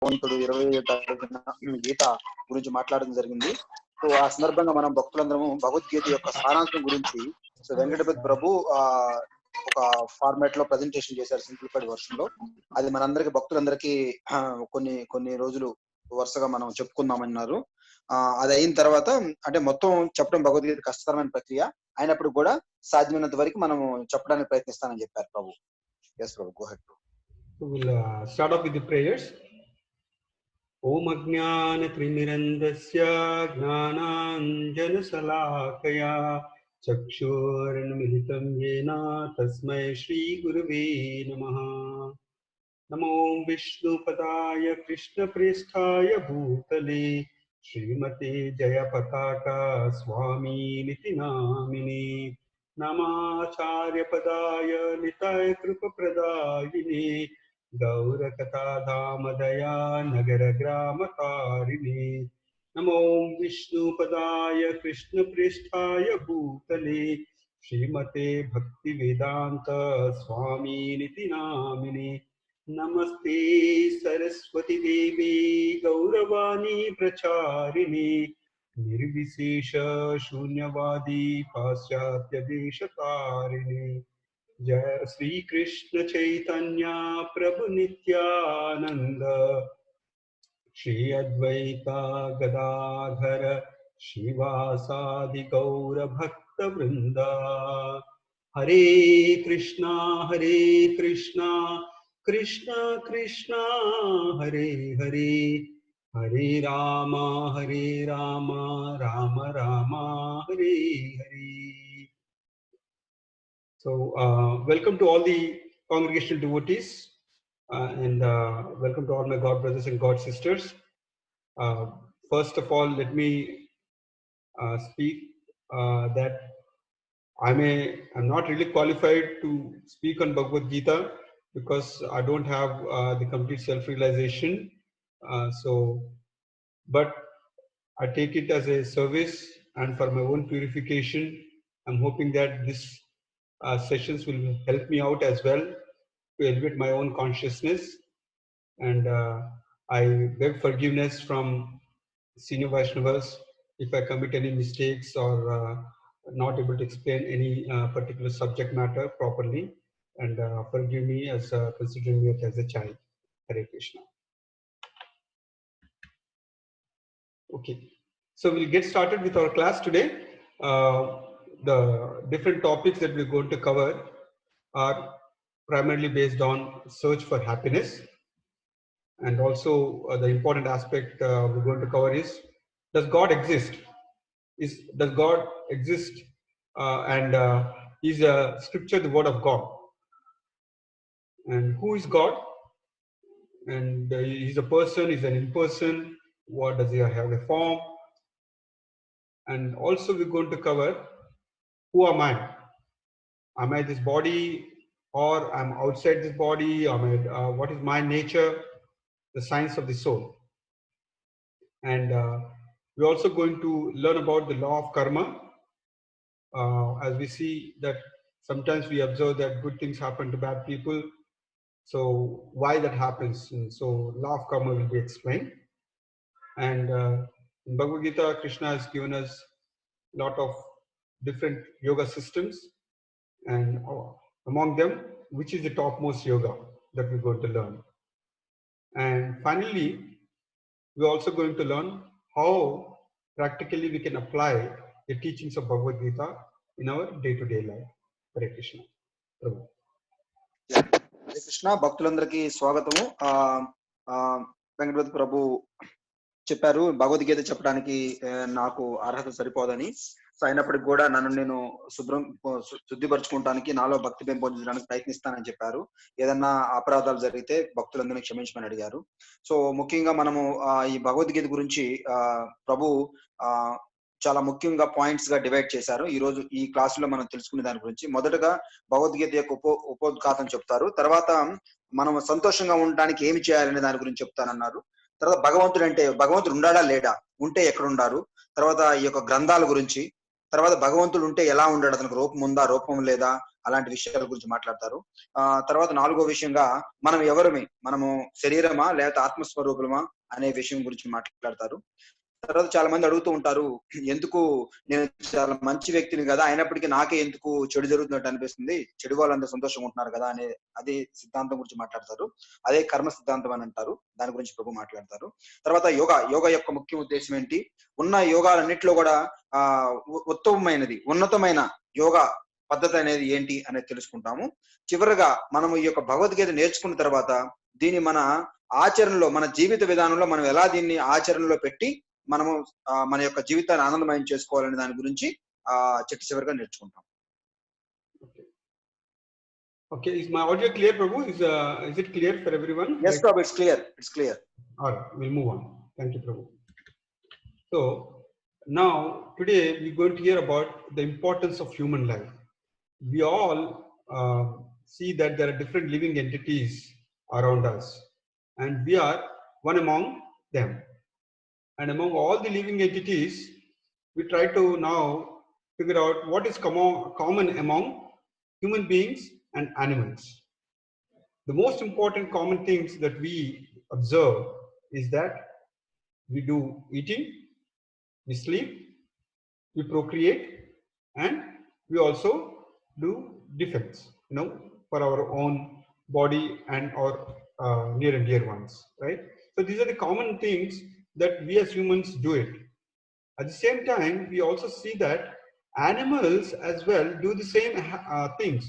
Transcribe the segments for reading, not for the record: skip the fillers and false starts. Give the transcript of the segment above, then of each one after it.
భగవంతుడు 25వ తారీఖున గీత గురించి మాట్లాడడం జరిగింది. సో ఆ సందర్భంగా మనం భక్తులందరము భగవద్గీత యొక్క సారాంశం గురించి సో వెంకటపతి ప్రభు ఒక ఫార్మాట్ లో ప్రజెంటేషన్ చేశారు, సింప్లిఫైడ్ వర్షన్ లో. అది మనందరికి భక్తులందరికీ కొన్ని రోజులు వరుసగా మనం చెప్పుకుందామన్నారు. అది అయిన తర్వాత అంటే మొత్తం చెప్పడం భగవద్గీత కష్టతరమైన ప్రక్రియ అయినప్పుడు కూడా సాధ్యమైనంత వరకు మనము చెప్పడానికి ప్రయత్నిస్తానని చెప్పారు Prabhu. Yes Prabhu, go ahead. We'll start off with the prayers. Om Ajnana Trimirandasya Gnananjana Salakaya Chakshurunmilitam Yena Tasmai Shri Gurave Namaha. Namo Vishnu Padaya Krishna Presthaya Bhutale Srimate Jaya Pataka Swami Niti Namini Namacharya Padaya Nitaya Krupa Pradayini Gaurakata Dhamadaya Nagara Grama Tarini. Namo Vishnu Padaya Krishna Presthaya Bhutale Srimate Bhakti Vedanta Swami Niti Namini Namaste Saraswati Devi Gauravani Pracharini Nirvisesha Shunyavadi Pasyatya Deshatarini. Jai Sri Krishna Chaitanya Prabhu Nityananda Shri Advaita Gadadhara Shivasadi Gaura Bhakta Vrinda. Hare Krishna Krishna Krishna Hare Hare Hare Rama Rama Rama Hare Hare. So welcome to all the congregational devotees and welcome to all my God brothers and God sisters. First of all, let me speak that I'm not really qualified to speak on Bhagavad Gita because I don't have the complete self-realization. But I take it as a service and for my own purification. I'm hoping that this sessions will help me out as well to elevate my own consciousness. And I beg forgiveness from senior Vaishnavas if I commit any mistakes or not able to explain any particular subject matter properly, and forgive me as considering me as a child. Hare Krishna. Okay, so we'll get started with our class today. The different topics that we're going to cover are primarily based on search for happiness, and also the important aspect we're going to cover is, does God exist? Does God exist? And is Scripture the word of God? And who is God? And he's a person, he's an in-person. What does he have a form? And also we're going to cover, who am I? Am I this body, or I'm outside this body? What is my nature? The science of the soul. And we're also going to learn about the law of karma. As we see that sometimes we observe that good things happen to bad people. So why that happens? And so law of karma will be explained. And in Bhagavad Gita, Krishna has given us a lot of different yoga systems, and among them, which is the topmost yoga that we're going to learn. And finally, we're also going to learn how practically we can apply the teachings of Bhagavad Gita in our day-to-day life. Hare Krishna. Prabhu. Hare Krishna. భక్తులందరికీ స్వాగతము. వెంకటపతి ప్రభు చెప్పారు భగవద్గీత చెప్పడానికి నాకు అర్హత సరిపోదని. So అయినప్పటికీ కూడా నన్ను నేను శుద్ధిపరచుకోవడానికి, నాలో భక్తి పెంపొందించడానికి ప్రయత్నిస్తానని చెప్పారు. ఏదన్నా అపరాధాలు జరిగితే భక్తులందరినీ క్షమించమని అడిగారు. సో ముఖ్యంగా మనము ఈ భగవద్గీత గురించి ప్రభు చాలా ముఖ్యంగా పాయింట్స్ గా డివైడ్ చేశారు. ఈ రోజు ఈ క్లాసులో మనం తెలుసుకునే దాని గురించి మొదటగా భగవద్గీత యొక్క ఉపోద్ఘాతం చెప్తారు. తర్వాత మనం సంతోషంగా ఉండడానికి ఏమి చేయాలనే దాని గురించి చెప్తానన్నారు. తర్వాత భగవంతుడు ఉండాడా లేడా, ఉంటే ఎక్కడ ఉండారు, తర్వాత ఈ యొక్క గ్రంథాల గురించి, తర్వాత భగవంతుడు ఉంటే ఎలా ఉంటాడు, అతనికి రూపం ఉందా, రూపం లేదా, అలాంటి విషయాల గురించి మాట్లాడతారు. తర్వాత 4గో విషయంగా మనం ఎవరమే, మనము శరీరమా లేకపోతే ఆత్మస్వరూపులమా అనే విషయం గురించి మాట్లాడతారు. తర్వాత చాలా మంది అడుగుతూ ఉంటారు, ఎందుకు నేను చాలా మంచి వ్యక్తిని కదా, అయినప్పటికీ నాకే ఎందుకు చెడు జరుగుతున్నట్టు అనిపిస్తుంది, చెడు వాళ్ళందరూ సంతోషంగా ఉంటున్నారు కదా అనే అదే సిద్ధాంతం గురించి మాట్లాడతారు. అదే కర్మ సిద్ధాంతం అని అంటారు. దాని గురించి ప్రభు మాట్లాడతారు. తర్వాత యోగా యొక్క ముఖ్య ఉద్దేశం ఏంటి, ఉన్న యోగాలన్నింటిలో కూడా ఉత్తమమైనది, ఉన్నతమైన యోగా పద్ధతి అనేది ఏంటి అనేది తెలుసుకుంటాము. చివరగా మనము ఈ యొక్క భగవద్గీత నేర్చుకున్న తర్వాత దీన్ని మన ఆచరణలో, మన జీవిత విధానంలో మనం ఎలా దీన్ని ఆచరణలో పెట్టి మనము మన యొక్క జీవితాన్ని ఆనందమయం చేసుకోవాలనే దాని గురించి చిట్ట చివరిగా నేర్చుకుంటాం. Okay, is my audio clear, Prabhu? Is it clear for everyone? Yes, Prabhu, it's clear. It's clear. All right, we'll move on. Thank you, Prabhu. So now today we're going to hear about the importance of human life. We all see that there are different living entities around us, and we are one among them. And among all the living entities, we try to now figure out what is common among human beings and animals. The most important common things that we observe is that we do eating, we sleep, we procreate, and we also do defense, for our own body and our near and dear ones, right? So these are the common things that we as humans do it. At the same time, we also see that animals as well do the same things.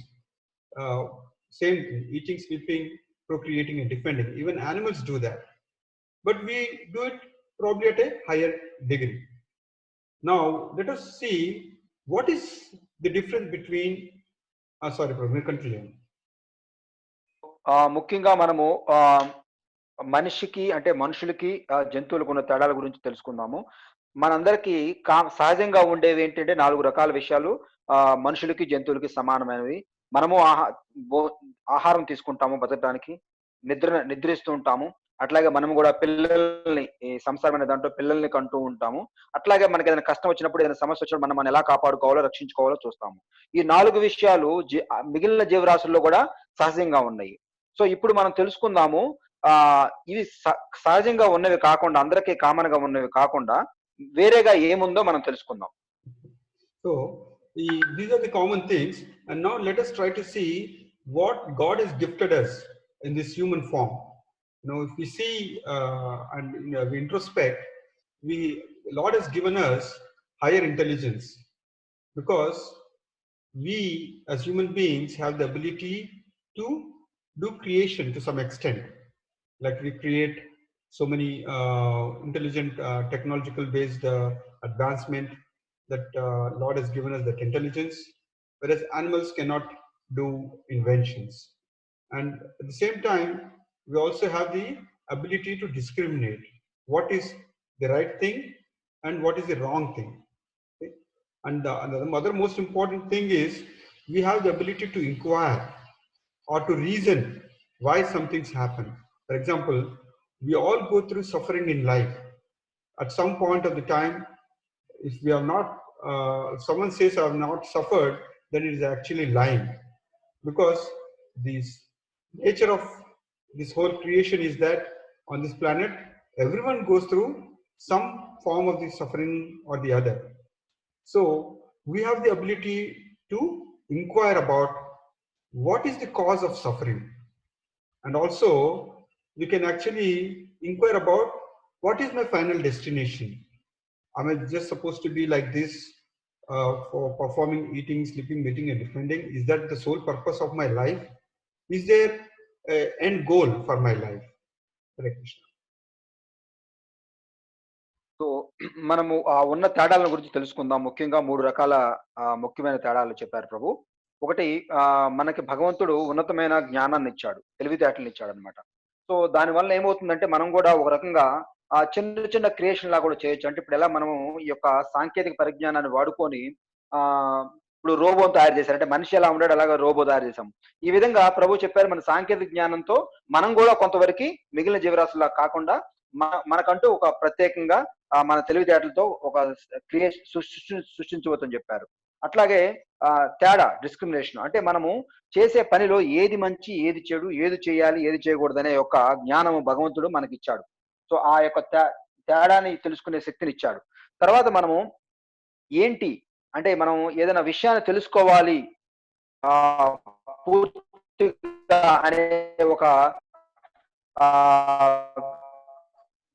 Same thing, eating, sleeping, procreating, and defending. Even animals do that. But we do it probably at a higher degree. Now, let us see what is the difference between, sorry, Prabhu, continue. ముఖ్యంగా మనము మనిషికి అంటే మనుషులకి జంతువులకు ఉన్న తేడాల గురించి తెలుసుకుందాము. మనందరికీ సహజంగా ఉండేవి ఏంటంటే 4 రకాల విషయాలు మనుషులకి జంతువులకి సమానమైనవి. మనము ఆహారం తీసుకుంటాము బతకడానికి, నిద్రిస్తూ ఉంటాము. అట్లాగే మనము కూడా పిల్లల్ని, ఈ సంసారమైన దాంట్లో పిల్లల్ని కంటూ ఉంటాము. అట్లాగే మనకి ఏదైనా కష్టం వచ్చినప్పుడు, ఏదైనా సమస్య వచ్చినప్పుడు మనం ఎలా కాపాడుకోవాలో, రక్షించుకోవాలో చూస్తాము. ఈ 4 విషయాలు మిగిలిన జీవరాశుల్లో కూడా సహజంగా ఉన్నాయి. సో ఇప్పుడు మనం తెలుసుకుందాము, ఇవి సహజంగా ఉన్నవి కాకుండా, అందరికీ కామన్ గా ఉన్నవి కాకుండా వేరేగా ఏముందో మనం తెలుసుకుందాం. So these are the common things, and now let us try to see what God has gifted us in this human form. If we see and we introspect, Lord has given us higher intelligence, because we as human beings have the ability to do creation to some extent. Like we create so many intelligent technological based advancement that Lord has given us that intelligence, whereas animals cannot do inventions. And at the same time, we also have the ability to discriminate what is the right thing and what is the wrong thing. Okay? And the other most important thing is we have the ability to inquire or to reason why some things happen. For example, we all go through suffering in life. At some point of the time, if we are not, someone says I have not suffered, then it is actually lying, because the nature of this whole creation is that on this planet, everyone goes through some form of the suffering or the other. So we have the ability to inquire about what is the cause of suffering, and also we can actually inquire about what is my final destination. Am I just supposed to be like this for performing, eating, sleeping, mating, and defending? Is that the sole purpose of my life? Is there an end goal for my life? Hare Krishna. So మనము ఉన్న తేడాల గురించి తెలుసుకుందాం. ముఖ్యంగా 3 రకాల ముఖ్యమైన తేడాలు చెప్పారు ప్రభు. ఒకటి, మనకి భగవంతుడు ఉన్నతమైన జ్ఞానాన్ని ఇచ్చాడు, తెలివితేటలు ఇచ్చాడు అనమాట. సో దానివల్ల ఏమవుతుందంటే మనం కూడా ఒక రకంగా చిన్న చిన్న క్రియేషన్ లా కూడా చేయొచ్చు. అంటే ఇప్పుడు ఎలా మనము ఈ యొక్క సాంకేతిక పరిజ్ఞానాన్ని వాడుకొని ఇప్పుడు రోబోని తయారు చేశారు. అంటే మనిషి ఎలా ఉన్నాడు అలాగే రోబో తయారు చేశాం. ఈ విధంగా ప్రభు చెప్పారు, మన సాంకేతిక జ్ఞానంతో మనం కూడా కొంతవరకు మిగిలిన జీవరాశులా కాకుండా మనకంటూ ఒక ప్రత్యేకంగా మన తెలివితేటలతో ఒక సృష్టించవచ్చని చెప్పారు. అట్లాగే తేడా డిస్క్రిమినేషన్ అంటే మనము చేసే పనిలో ఏది మంచి, ఏది చెడు, ఏది చేయాలి, ఏది చేయకూడదనే యొక్క జ్ఞానము భగవంతుడు మనకిచ్చాడు. సో ఆ యొక్క తేడాని తెలుసుకునే శక్తినిచ్చాడు. తర్వాత మనము ఏంటి అంటే మనం ఏదైనా విషయాన్ని తెలుసుకోవాలి పూర్తిగా అనే ఒక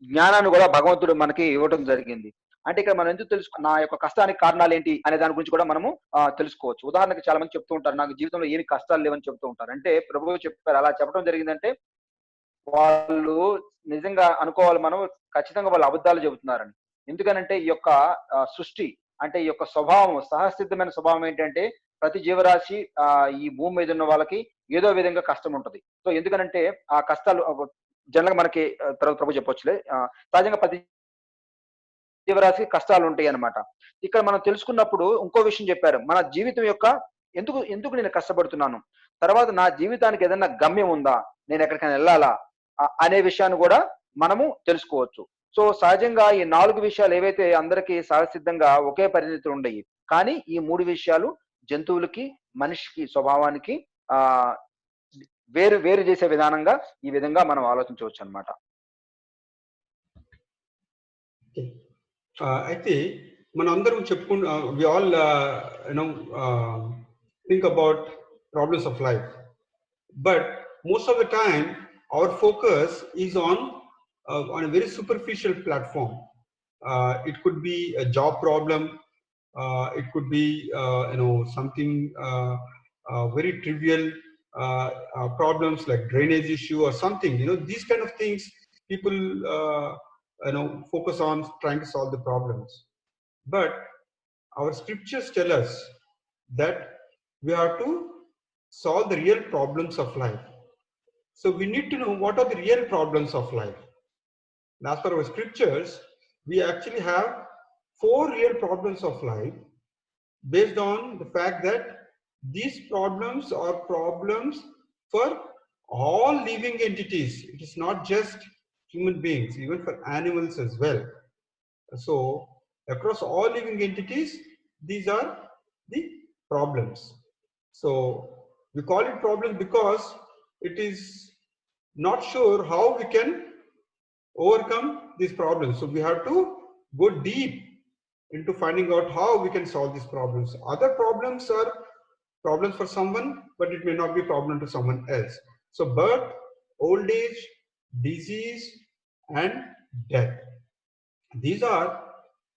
జ్ఞానాన్ని కూడా భగవంతుడు మనకి ఇవ్వడం జరిగింది. అంటే ఇక్కడ మనం ఎందుకు నా యొక్క కష్టానికి కారణాలు ఏంటి అనే దాని గురించి కూడా మనము తెలుసుకోవచ్చు. ఉదాహరణకి చాలా మంది చెప్తూ ఉంటారు, నాకు జీవితంలో ఏమి కష్టాలు లేవని చెప్తూ ఉంటారు. అంటే ప్రభువు చెప్పారు, అలా చెప్పడం జరిగిందంటే వాళ్ళు నిజంగా అనుకోవాలి మనం, ఖచ్చితంగా వాళ్ళు అబద్ధాలు చెబుతున్నారని. ఎందుకనంటే ఈ యొక్క సృష్టి అంటే ఈ యొక్క స్వభావం, సహసిద్ధమైన స్వభావం ఏంటంటే ప్రతి జీవరాశి ఈ భూమి మీద ఉన్న వాళ్ళకి ఏదో విధంగా కష్టం ఉంటది. సో ఎందుకనంటే ఆ కష్టాలు జనరల్ గా మనకి తర్వాత ప్రభు చెప్పొచ్చులే, సహజంగా ప్రతి జీవరాశికి కష్టాలు ఉంటాయి అన్నమాట. ఇక్కడ మనం తెలుసుకున్నప్పుడు ఇంకో విషయం చెప్పారు, మన జీవితం యొక్క ఎందుకు నేను కష్టపడుతున్నాను, తర్వాత నా జీవితానికి ఏదైనా గమ్యం ఉందా, నేను ఎక్కడికైనా వెళ్ళాలా అనే విషయాన్ని కూడా మనము తెలుసుకోవచ్చు. సో సహజంగా ఈ 4 విషయాలు ఏవైతే అందరికీ సహజసిద్ధంగా ఒకే పరిణితులు ఉండయి, కానీ ఈ 3 విషయాలు జంతువులకి, మనిషికి స్వభావానికి వేరు చేసే విధానంగా ఈ విధంగా మనం ఆలోచించవచ్చు అన్నమాట. అయితే మనం అందరం చెప్పుకుంటూ we all think about problems of life, but most of the time our focus is on a very superficial platform. It could be a job problem, it could be something very trivial problems like drainage issue or something. These kind of things people focus on trying to solve the problems. But our scriptures tell us that we have to solve the real problems of life. So we need to know what are the real problems of life. And as per our scriptures, we actually have 4 real problems of life based on the fact that these problems are problems for all living entities. It is not just human beings, even for animals as well. So across all living entities, these are the problems. So we call it problems because it is not sure how we can overcome these problems. So we have to go deep into finding out how we can solve these problems. Other problems are problems for someone, but it may not be a problem to someone else. So birth, old age, disease, and death. These are,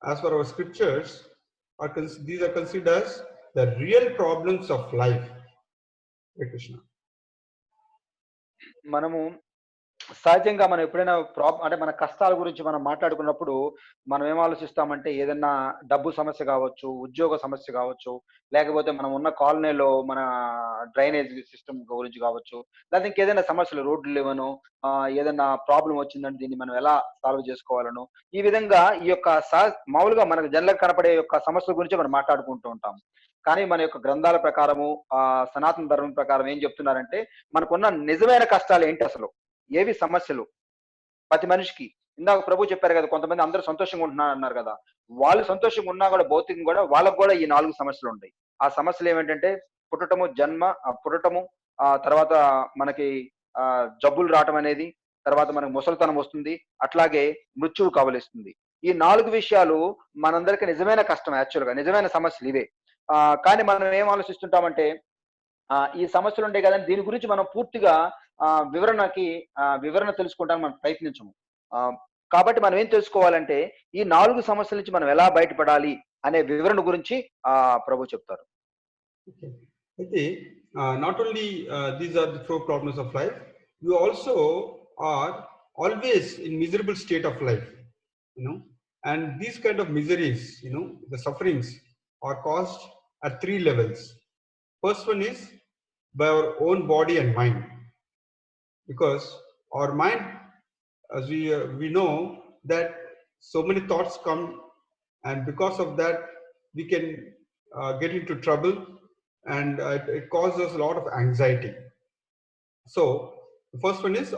as per our scriptures, these are considered as the real problems of life. Hare Krishna. మనము సహజంగా మనం ఎప్పుడైనా అంటే మన కష్టాల గురించి మనం మాట్లాడుకున్నప్పుడు మనం ఏం ఆలోచిస్తామంటే ఏదైనా డబ్బు సమస్య కావచ్చు, ఉద్యోగ సమస్య కావచ్చు, లేకపోతే మనం ఉన్న కాలనీలో మన డ్రైనేజ్ సిస్టమ్ గురించి కావచ్చు, లేకపోతే ఇంకేదైనా సమస్యలు, రోడ్లు లేవను, ఏదైనా ప్రాబ్లం వచ్చిందంటే దీన్ని మనం ఎలా సాల్వ్ చేసుకోవాలను, ఈ విధంగా ఈ యొక్క మామూలుగా మనకు జనరల్ కనపడే యొక్క సమస్యల గురించి మనం మాట్లాడుకుంటూ ఉంటాం. కానీ మన యొక్క గ్రంథాల ప్రకారము సనాతన ధర్మం ప్రకారం ఏం చెప్తున్నారంటే మనకున్న నిజమైన కష్టాలు ఏంటి, అసలు ఏవి సమస్యలు ప్రతి మనిషికి. ఇందాక ప్రభు చెప్పారు కదా, కొంతమంది అందరూ సంతోషంగా ఉంటున్నారు అన్నారు కదా, వాళ్ళు సంతోషంగా ఉన్నా కూడా భౌతికంగా కూడా వాళ్ళకు కూడా ఈ 4 సమస్యలు ఉంటాయి. ఆ సమస్యలు ఏమిటంటే పుట్టటము, పుట్టటము, తర్వాత మనకి జబ్బులు రావటం అనేది, తర్వాత మనకు ముసలితనం వస్తుంది, అట్లాగే మృత్యువు కవలిస్తుంది. ఈ 4 విషయాలు మనందరికి నిజమైన కష్టం, యాక్చువల్గా నిజమైన సమస్యలు ఇవే. కానీ మనం ఏం ఆలోచిస్తుంటామంటే ఈ సమస్యలు ఉంటాయి కదా, దీని గురించి మనం పూర్తిగా వివరణ తెలుసుకోవడానికి మనం ప్రయత్నించము. కాబట్టి మనం ఏం తెలుసుకోవాలంటే ఈ 4 సమస్యల నుంచి మనం ఎలా బయటపడాలి అనే వివరణ గురించి ప్రభు చెప్తారు. అయితే not only these are the 4 problems of life, you also are always in miserable state of life, and these kind of miseries, the sufferings are caused at 3 levels. First one is by our own body and mind, because our mind, as we know that so many thoughts come, and because of that we can get into trouble, and it causes a lot of anxiety. So the first one is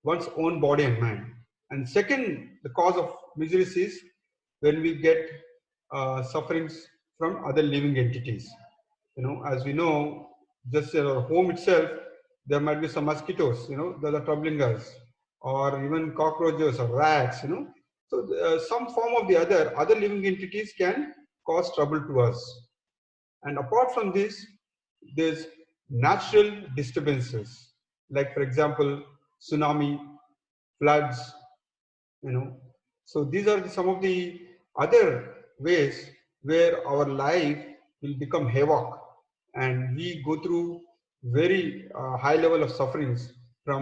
one's own body and mind, and second, the cause of miseries is when we get sufferings from other living entities. As we know, just in our home itself, there might be some mosquitoes, that are troubling us, or even cockroaches or rats, So some form of the other living entities can cause trouble to us. And apart from this, there's natural disturbances, like for example, tsunami, floods, So these are some of the other ways where our life will become havoc, and we go through very high level of sufferings from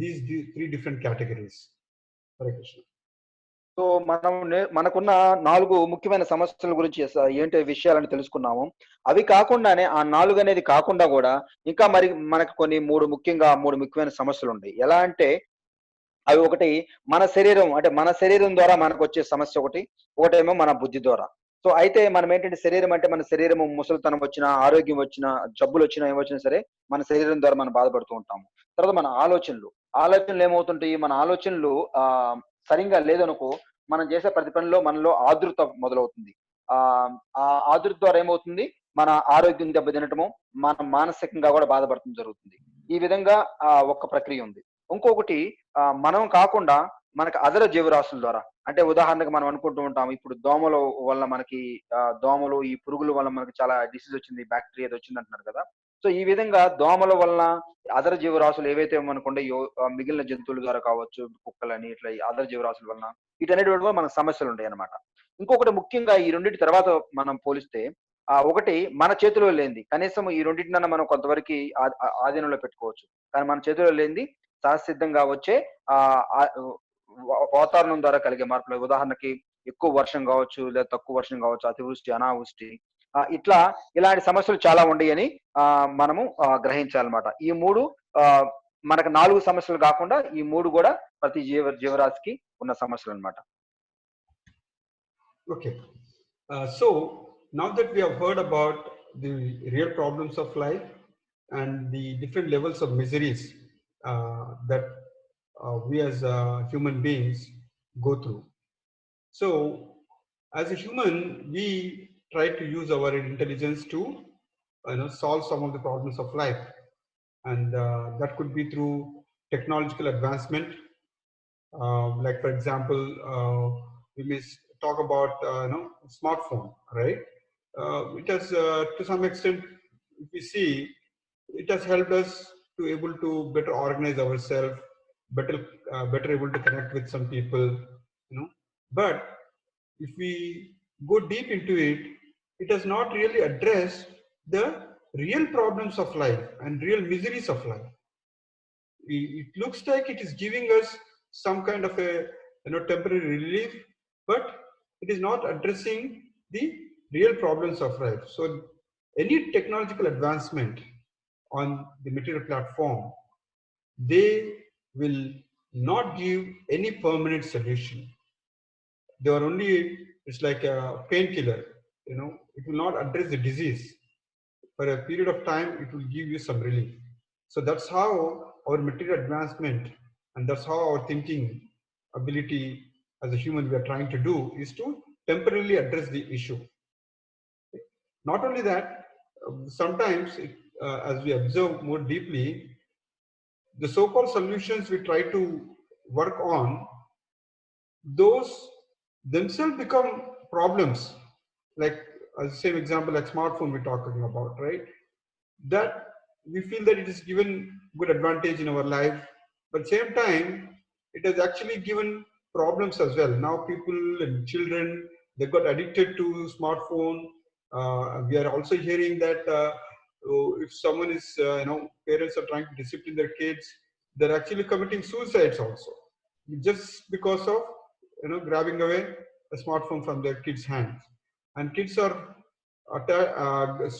these three different categories. Hare Krishna. So మనకున్న 4 ముఖ్యమైన సమస్యల గురించి ఏంటి విషయాలని తెలుసుకున్నాము. అవి కాకుండానే ఆ 4 అనేది కాకుండా కూడా ఇంకా మరి మనకు కొన్ని 3 ముఖ్యమైన సమస్యలు ఉన్నాయి. ఎలా అంటే అవి ఒకటి మన శరీరం, అంటే మన శరీరం ద్వారా మనకొచ్చే సమస్య ఒకటేమో మన బుద్ధి ద్వారా. సో అయితే మనం ఏంటంటే శరీరం అంటే మన శరీరము ముసలితనం వచ్చినా, ఆరోగ్యం వచ్చినా, జబ్బులు వచ్చినా, ఏమొచ్చినా సరే మన శరీరం ద్వారా మనం బాధపడుతూ ఉంటాము. తర్వాత మన ఆలోచనలు ఏమవుతుంటాయి, మన ఆలోచనలు సరిగ్గా లేదనుకో మనం చేసే ప్రతి పనిలో మనలో ఆదుర్త మొదలవుతుంది. ఆ ఆదుర్త ద్వారా ఏమవుతుంది, మన ఆరోగ్యం దెబ్బతినటము, మనం మానసికంగా కూడా బాధపడటం జరుగుతుంది. ఈ విధంగా ఒక ప్రక్రియ ఉంది. ఇంకొకటి మనం కాకుండా మనకు అదర జీవరాశుల ద్వారా, అంటే ఉదాహరణకు మనం అనుకుంటూ ఉంటాం, ఇప్పుడు దోమల వల్ల మనకి దోమలు, ఈ పురుగుల వల్ల మనకి చాలా డిసీజ్ వచ్చింది, బ్యాక్టీరియా వచ్చింది అంటున్నారు కదా. సో ఈ విధంగా దోమల వలన అదర జీవరాశులు ఏవైతే మనకుంటాయో, మిగిలిన జంతువుల ద్వారా కావచ్చు, కుక్కలని ఇట్లా అదర జీవరాశుల వలన వీటన్నిటి వల్ల మనకు సమస్యలు ఉంటాయి అన్నమాట. ఇంకొకటి ముఖ్యంగా ఈ రెండింటి తర్వాత మనం పోలిస్తే ఒకటి మన చేతిలో లేనిది, కనీసం ఈ రెండింటినన్నా మనం కొంతవరకు ఆధీనంలో పెట్టుకోవచ్చు. కానీ మన చేతిలో లేనిది సహసిద్ధంగా వచ్చే వాతావరణం ద్వారా కలిగే మార్పులు, ఉదాహరణకి ఎక్కువ వర్షం కావచ్చు, లేదా తక్కువ వర్షం కావచ్చు, అతివృష్టి, అనావృష్టి, ఇలాంటి సమస్యలు చాలా ఉండయని మనము గ్రహించాలన్నమాట. ఈ 3 మనకు 4 సమస్యలు కాకుండా ఈ 3 కూడా ప్రతి జీవరాశికి ఉన్న సమస్యలు అన్నమాట. Okay. So now that we have heard about the real problems of life and the different levels of miseries that we as human beings go through. So as a human, we try to use our intelligence to solve some of the problems of life, and that could be through technological advancement. Like for example, we may talk about smartphone, right? It has to some extent, if we see, it has helped us to able to better organize ourselves, better able to connect with some people, but if we go deep into it, it does not really address the real problems of life and real miseries of life. It looks like it is giving us some kind of a temporary relief, but it is not addressing the real problems of life. So any technological advancement on the material platform, they will not give any permanent solution. They are only, it's like a painkiller, it will not address the disease. For a period of time, it will give you some relief. So that's how our material advancement, and that's how our thinking ability as a human we are trying to do, is to temporarily address the issue. Not only that, sometimes as we observe more deeply, the so-called solutions we try to work on, those themselves become problems. Like as the same example, like smartphone we're talking about, right? That we feel that it has given good advantage in our life, but same time it has actually given problems as well. Now people and children, they got addicted to smartphone. We are also hearing that if someone is parents are trying to discipline their kids, they're actually committing suicides also, just because of grabbing away a smartphone from their kids' hands. And kids are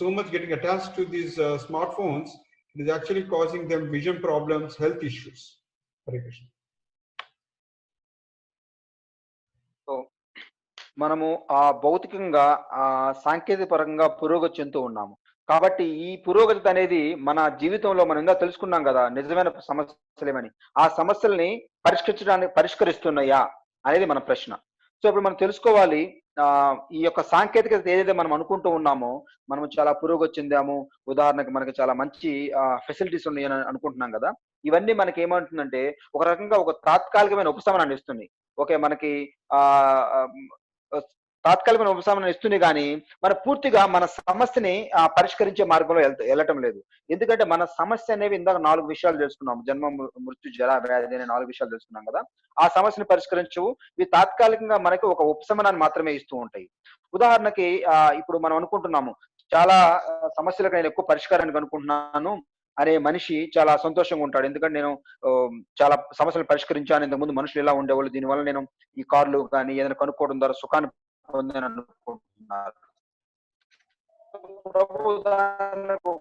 so much getting attached to these smartphones, it is actually causing them vision problems, health issues. Hare Krishna. So మనము భౌతికంగా సాంకేతిక పరంగా పురోగతి చెందుతూ ఉన్నాము. కాబట్టి ఈ పురోగతి అనేది మన జీవితంలో మనం ఇంకా తెలుసుకున్నాం కదా, నిజమైన సమస్యలేమని. ఆ సమస్యల్ని పరిష్కరిస్తున్నాయా అనేది మన ప్రశ్న. సో ఇప్పుడు మనం తెలుసుకోవాలి, ఈ యొక్క సాంకేతికత ఏదైతే మనం అనుకుంటూ ఉన్నామో, మనం చాలా పురోగతి చెందాము. ఉదాహరణకు మనకి చాలా మంచి ఫెసిలిటీస్ ఉన్నాయని అనుకుంటున్నాం గదా! ఇవన్నీ మనకేమంటుందంటే, ఒక రకంగా ఒక తాత్కాలికమైన ఉపశమనాన్ని ఇస్తున్నాయి. ఓకే. మనకి ఆహ్, ఆహ్, తాత్కాలికమైన ఉపశమనం ఇస్తుంది గానీ, మనం పూర్తిగా మన సమస్యని పరిష్కరించే మార్గంలో ఎళ్ళటం లేదు. ఎందుకంటే మన సమస్య అనేవి ఇందాక 4 విషయాలు తెలుసుకున్నాం. జన్మ, మృత్యు, జర, వ్యాధి అనే 4 విషయాలు తెలుసుకున్నాం గదా! ఆ సమస్యను పరిష్కరించవు. ఇవి తాత్కాలికంగా మనకి ఒక ఉపశమనాన్ని మాత్రమే ఇస్తూ ఉంటాయి. ఉదాహరణకి ఇప్పుడు మనం అనుకుంటున్నాము, చాలా సమస్యలకు నేను ఎక్కువ పరిష్కారాన్ని కనుక్కుంటున్నాను అనే మనిషి చాలా సంతోషంగా ఉంటాడు. ఎందుకంటే నేను చాలా సమస్యలు పరిష్కరించాను. ఇంతకుముందు మనుషులు ఇలా ఉండేవాళ్ళు. దీనివల్ల నేను ఈ కార్లు గాని ఏదైనా కనుక్కోవడం ద్వారా సుఖాన్ని పొందాను అనుకుంటున్నారు. ప్రభు ఉదాహరణకు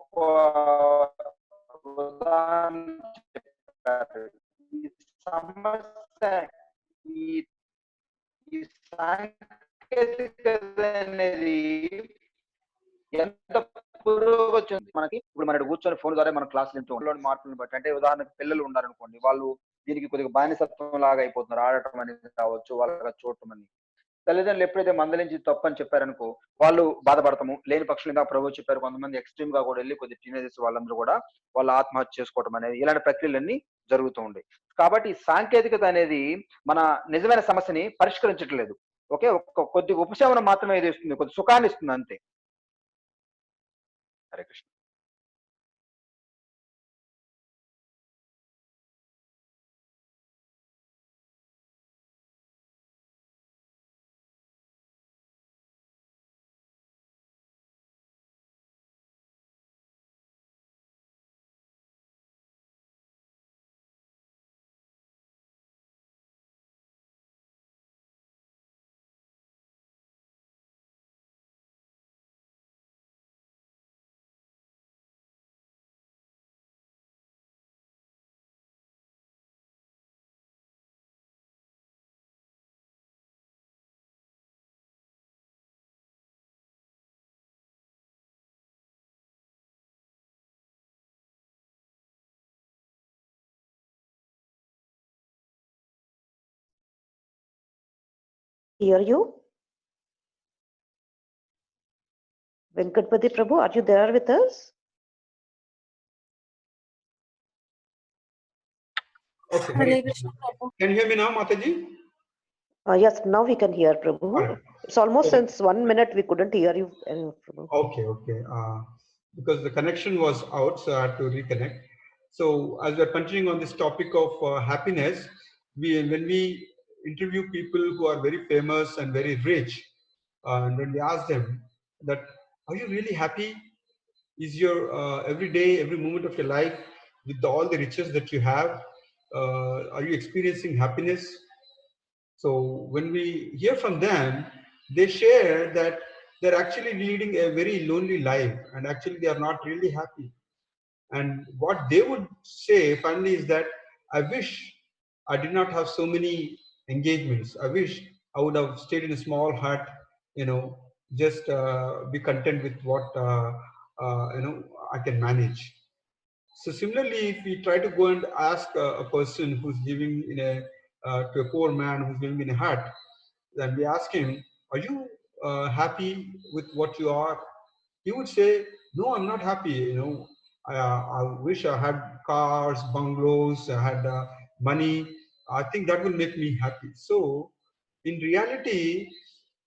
ఉదాహరణ చెప్పారు. ఈ సమస్య ఈ ఈ సాంకేతికత అనేది ఎంత పురోగతి చెంది మనకి ఇప్పుడు మన కూర్చొని ఫోన్ ద్వారా మన క్లాసులు వింటూ ఉంటాం. మార్పులను బట్టి అంటే ఉదాహరణకు పిల్లలు ఉన్నారనుకోండి. వాళ్ళు దీనికి కొద్దిగా బానిసత్వం లాగా అయిపోతున్నారు. ఆడటం అనేది కావచ్చు, వాళ్ళగా చూడటం అని. తల్లిదండ్రులు ఎప్పుడైతే మందలించి తప్పని చెప్పారనుకో, వాళ్ళు బాధపడతాము. లేని పక్షులు ఇందాక ప్రభువు చెప్పారు. కొంతమంది ఎక్స్‌ట్రీమ్‌గా కూడా ఎళ్లి కొద్దిగా టీనేజర్స్ వాళ్ళందరూ కూడా వాళ్ళు ఆత్మహత్య చేసుకోవటం అనేది ఇలాంటి ప్రక్రియలన్నీ జరుగుతూ ఉంటాయి. కాబట్టి ఈ సాంకేతికత అనేది మన నిజమైన సమస్యని పరిష్కరించట్లేదు. ఓకే. కొద్దిగా ఉపశమనం మాత్రమే ఇది ఇస్తుంది. కొద్ది సుఖాన్ని ఇస్తుంది అంతే. Hare Krishna. Hear you? Venkatpati Prabhu, are you there with us? Okay. Hare Krishna. Can you hear me now, Mataji? Yes, now we can hear Prabhu. All right. It's almost Okay. since 1 minute we couldn't hear you, Prabhu. Okay. Because the connection was out, so I had to reconnect. So as we're continuing on this topic of happiness, when we interview people who are very famous and very rich, and when we ask them that, are you really happy? Is your every day, every moment of your life, with all the riches that you have, are you experiencing happiness? So when we hear from them, they share that they're actually leading a very lonely life and actually they are not really happy. And what they would say finally is that I wish I did not have so many engagements. I wish I would have stayed in a small hut, just be content with what I can manage. So similarly, if we try to go and ask a person who's living in to a poor man who's living in a hut, then we ask him, are you happy with what you are? He would say, no, I'm not happy. I wish I had cars, bungalows, I had money. I think that will make me happy. So in reality,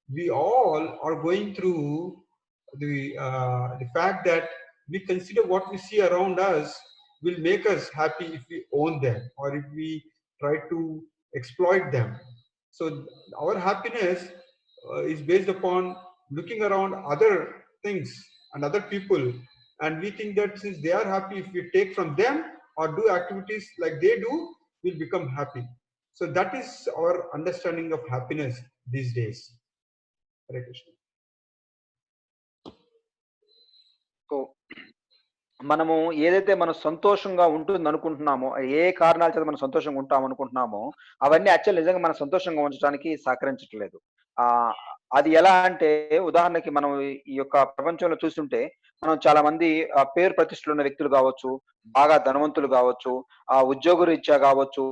we all are going through the fact that we consider what we see around us will make us happy if we own them or if we try to exploit them. So our happiness is based upon looking around other things and other people, and we think that since they are happy, if we take from them or do activities like they do, we'll become happy. So that is our understanding of happiness these days. Hare Krishna. So మనము ఏదైతే మనం సంతోషంగా ఉంటుంది అనుకుంటున్నామో, ఏ కారణాల చేత మనం సంతోషంగా ఉంటాం అనుకుంటున్నామో, అవన్నీ యాక్చువల్ నిజంగా మనం సంతోషంగా ఉంచడానికి సహకరించట్లేదు. అది ఎలా అంటే ఉదాహరణకి మనం ఈ యొక్క ప్రపంచంలో చూస్తుంటే మనం చాలా మంది పేరు ప్రతిష్టలు ఉన్న వ్యక్తులు కావచ్చు, బాగా ధనవంతులు కావచ్చు, ఉద్యోగ రీత్యా కావచ్చు,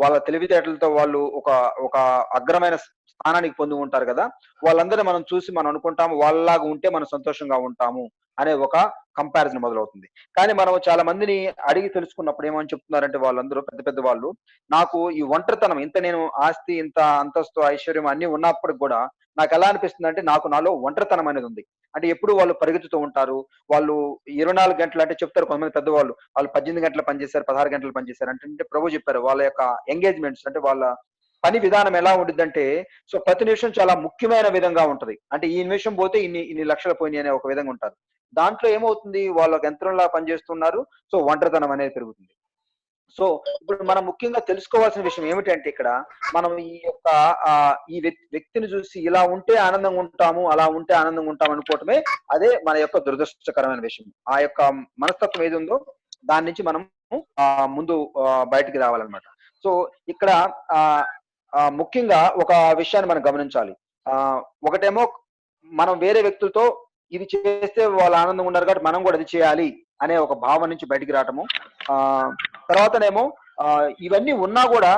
వాళ్ళ తెలివితేటలతో వాళ్ళు ఒక ఒక అగ్రమైన స్థానానికి పొంది ఉంటారు కదా, వాళ్ళందరినీ మనం చూసి మనం అనుకుంటాము వాళ్ళలాగా ఉంటే మనం సంతోషంగా ఉంటాము అనే ఒక కంపారిజన్ మొదలవుతుంది. కానీ మనం చాలా మందిని అడిగి తెలుసుకున్నప్పుడు ఏమని చెప్తున్నారంటే వాళ్ళందరూ పెద్ద పెద్ద వాళ్ళు, నాకు ఈ ఒంటరితనం ఇంత నేను ఆస్తి, ఇంత అంతస్తు, ఐశ్వర్యం అన్నీ ఉన్నప్పటికి కూడా నాకెలా అనిపిస్తుందంటే నాకు నాలో ఒంటరితనం అనేది ఉంది. అంటే ఎప్పుడు వాళ్ళు పరిగెత్తుతూ ఉంటారు. వాళ్ళు 24 గంటలు అంటే చెప్తారు కొంతమంది పెద్దవాళ్ళు. వాళ్ళు 18 గంటలు పనిచేశారు, 16 గంటలు పనిచేశారు అంటే ప్రభు చెప్పారు. వాళ్ళ యొక్క ఎంగేజ్‌మెంట్స్ అంటే వాళ్ళ పని విధానం ఎలా ఉండిద్దంటే, సో ప్రతి నిమిషం చాలా ముఖ్యమైన విధంగా ఉంటది. అంటే ఈ నిమిషం పోతే ఇన్ని లక్షలు పోయినాయి అనే ఒక విధంగా ఉంటారు. దాంట్లో ఏమవుతుంది వాళ్ళు ఒక యంత్రంలా పనిచేస్తున్నారు. సో ఒంటరితనం అనేది పెరుగుతుంది. సో ఇప్పుడు మనం ముఖ్యంగా తెలుసుకోవాల్సిన విషయం ఏమిటంటే ఇక్కడ మనం ఈ యొక్క ఈ వ్యక్తిని చూసి ఇలా ఉంటే ఆనందంగా ఉంటాము, అలా ఉంటే ఆనందంగా ఉంటాం అనుకోవటమే అదే మన యొక్క దురదృష్టకరమైన విషయం. ఆ యొక్క మనస్తత్వం ఏది ఉందో దాని నుంచి మనం ముందు బయటికి రావాలన్నమాట. సో ఇక్కడ ఆ ముఖ్యంగా ఒక విషయాన్ని మనం గమనించాలి. ఒకటేమో మనం వేరే వ్యక్తులతో ఇది చేస్తే వాళ్ళు ఆనందంగా ఉన్నారు కాబట్టి మనం కూడా అది చేయాలి అనే ఒక భావం నుంచి బయటికి రావటము. తర్వాతనేమో ఇవన్నీ ఉన్నా కూడా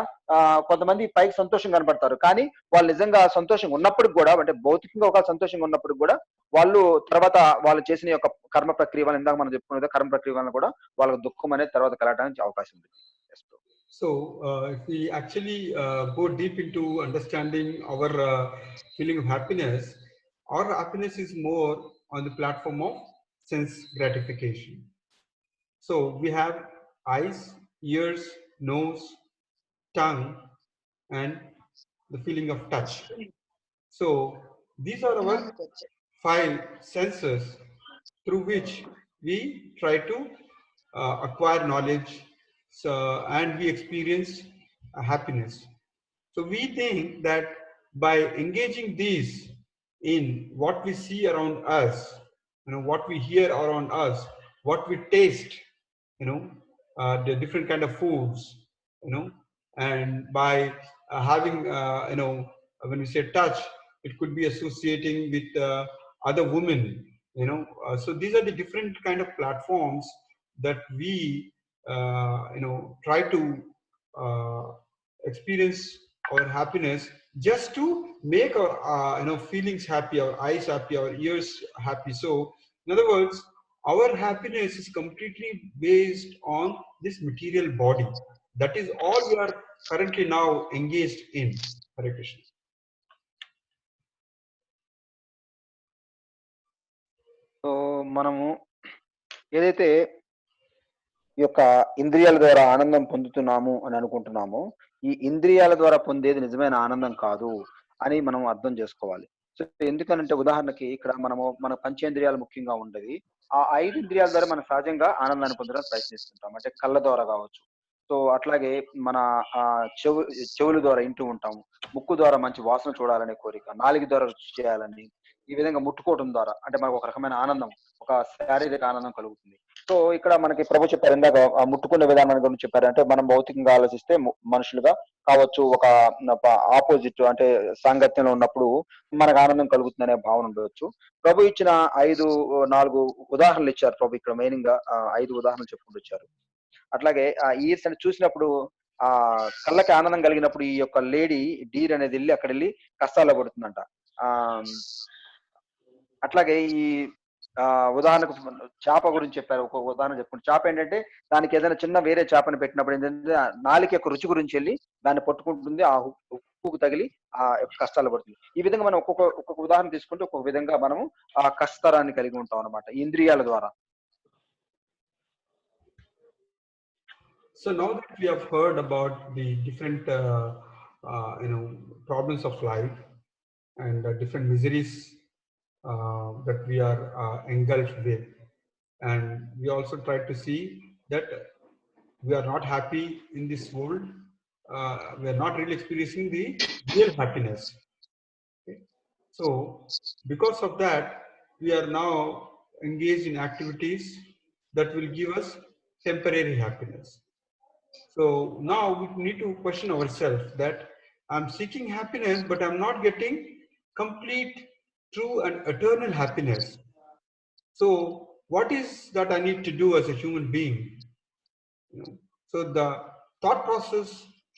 కొంతమంది పైకి సంతోషంగా కనపడతారు. కానీ వాళ్ళు నిజంగా సంతోషంగా ఉన్నప్పటికి కూడా, అంటే భౌతికంగా ఒక సంతోషంగా ఉన్నప్పటికి కూడా వాళ్ళు తర్వాత వాళ్ళు చేసిన యొక్క కర్మ ప్రక్రియ వల్ల, ఇందాక మనం చెప్పుకున్నది కర్మ ప్రక్రియ వల్ల కూడా వాళ్ళకి దుఃఖం అనేది తర్వాత కలగడానికి అవకాశం ఉంది. So, if we actually go deep into understanding our feeling of happiness, our happiness is more on the platform of sense gratification. So, we have eyes, ears, nose, tongue, and the feeling of touch. So, these are our 5 senses through which we try to acquire knowledge. So, and we experience happiness. So we think that by engaging these in what we see around us, what we hear around us, what we taste, the different kind of foods, and by having, when we say touch, it could be associating with other women, so these are the different kind of platforms that we try to experience our happiness just to make our feelings happy, our eyes happy, our ears happy. So in other words, our happiness is completely based on this material body. That is all we are currently now engaged in. Hare Krishna. So మనము ఏదైతే ఈ యొక్క ఇంద్రియాల ద్వారా ఆనందం పొందుతున్నాము అని అనుకుంటున్నామో, ఈ ఇంద్రియాల ద్వారా పొందేది నిజమైన ఆనందం కాదు అని మనం అర్థం చేసుకోవాలి. సో ఎందుకనంటే ఉదాహరణకి ఇక్కడ మన పంచేంద్రియాలు ముఖ్యంగా ఉండేది. ఆ 5 ఇంద్రియాల ద్వారా మనం సహజంగా ఆనందాన్ని పొందడానికి ప్రయత్నిస్తుంటాం. అంటే కళ్ళ ద్వారా కావచ్చు. సో అట్లాగే మన చెవుల ద్వారా వింటూ ఉంటాము. ముక్కు ద్వారా మంచి వాసన చూడాలనే కోరిక, నాలుగు ద్వారా రుచి చేయాలని, ఈ విధంగా ముట్టుకోవడం ద్వారా అంటే మనకు ఒక రకమైన ఆనందం, ఒక శారీరక ఆనందం కలుగుతుంది. సో ఇక్కడ మనకి ప్రభు చెప్పారు ఇందాక ముట్టుకునే విధానం గురించి చెప్పారు. అంటే మనం భౌతికంగా ఆలోచిస్తే మనుషులుగా కావచ్చు, ఒక ఆపోజిట్ అంటే సాంగత్యంలో ఉన్నప్పుడు మనకు ఆనందం కలుగుతుందనే భావన ఉండవచ్చు. ప్రభు ఇచ్చిన 4 ఉదాహరణలు ఇచ్చారు. ప్రభు ఇక్కడ మెయిన్ గా 5 ఉదాహరణలు చెప్పుకుంటూ వచ్చారు. అట్లాగే ఈర్స్ అని చూసినప్పుడు కళ్ళకి ఆనందం కలిగినప్పుడు ఈ యొక్క లేడీ డీర్ అనేది వెళ్ళి అక్కడ వెళ్ళి కష్టాల్లో పడుతుందంట. అట్లాగే ఈ ఉదాహరణకు చేప గురించి చెప్పారు. ఒక ఉదాహరణ చెప్పుకుంటే చేప ఏంటంటే దానికి ఏదైనా చిన్న వేరే చేపను పెట్టినప్పుడు ఏంటంటే నాలుక యొక్క రుచి గురించి వెళ్ళి దాన్ని పట్టుకుంటుంది, ఆ ఉప్పుకు తగిలి ఆ యొక్క కష్టాలు పడుతుంది. ఈ విధంగా మనం ఒక్కొక్క ఉదాహరణ తీసుకుంటే ఒక్కొక్క విధంగా మనము ఆ కష్టాన్ని కలిగి ఉంటాం అన్నమాట ఇంద్రియాల ద్వారా. So now that we have heard about the different problems of life and different miseries that we are engulfed with, and we also try to see that we are not happy in this world, we are not really experiencing the real happiness. Okay? So because of that, we are now engaged in activities that will give us temporary happiness. So now we need to question ourselves that I'm seeking happiness, but I'm not getting complete, true and eternal happiness. So what is that I need to do as a human being? So the thought process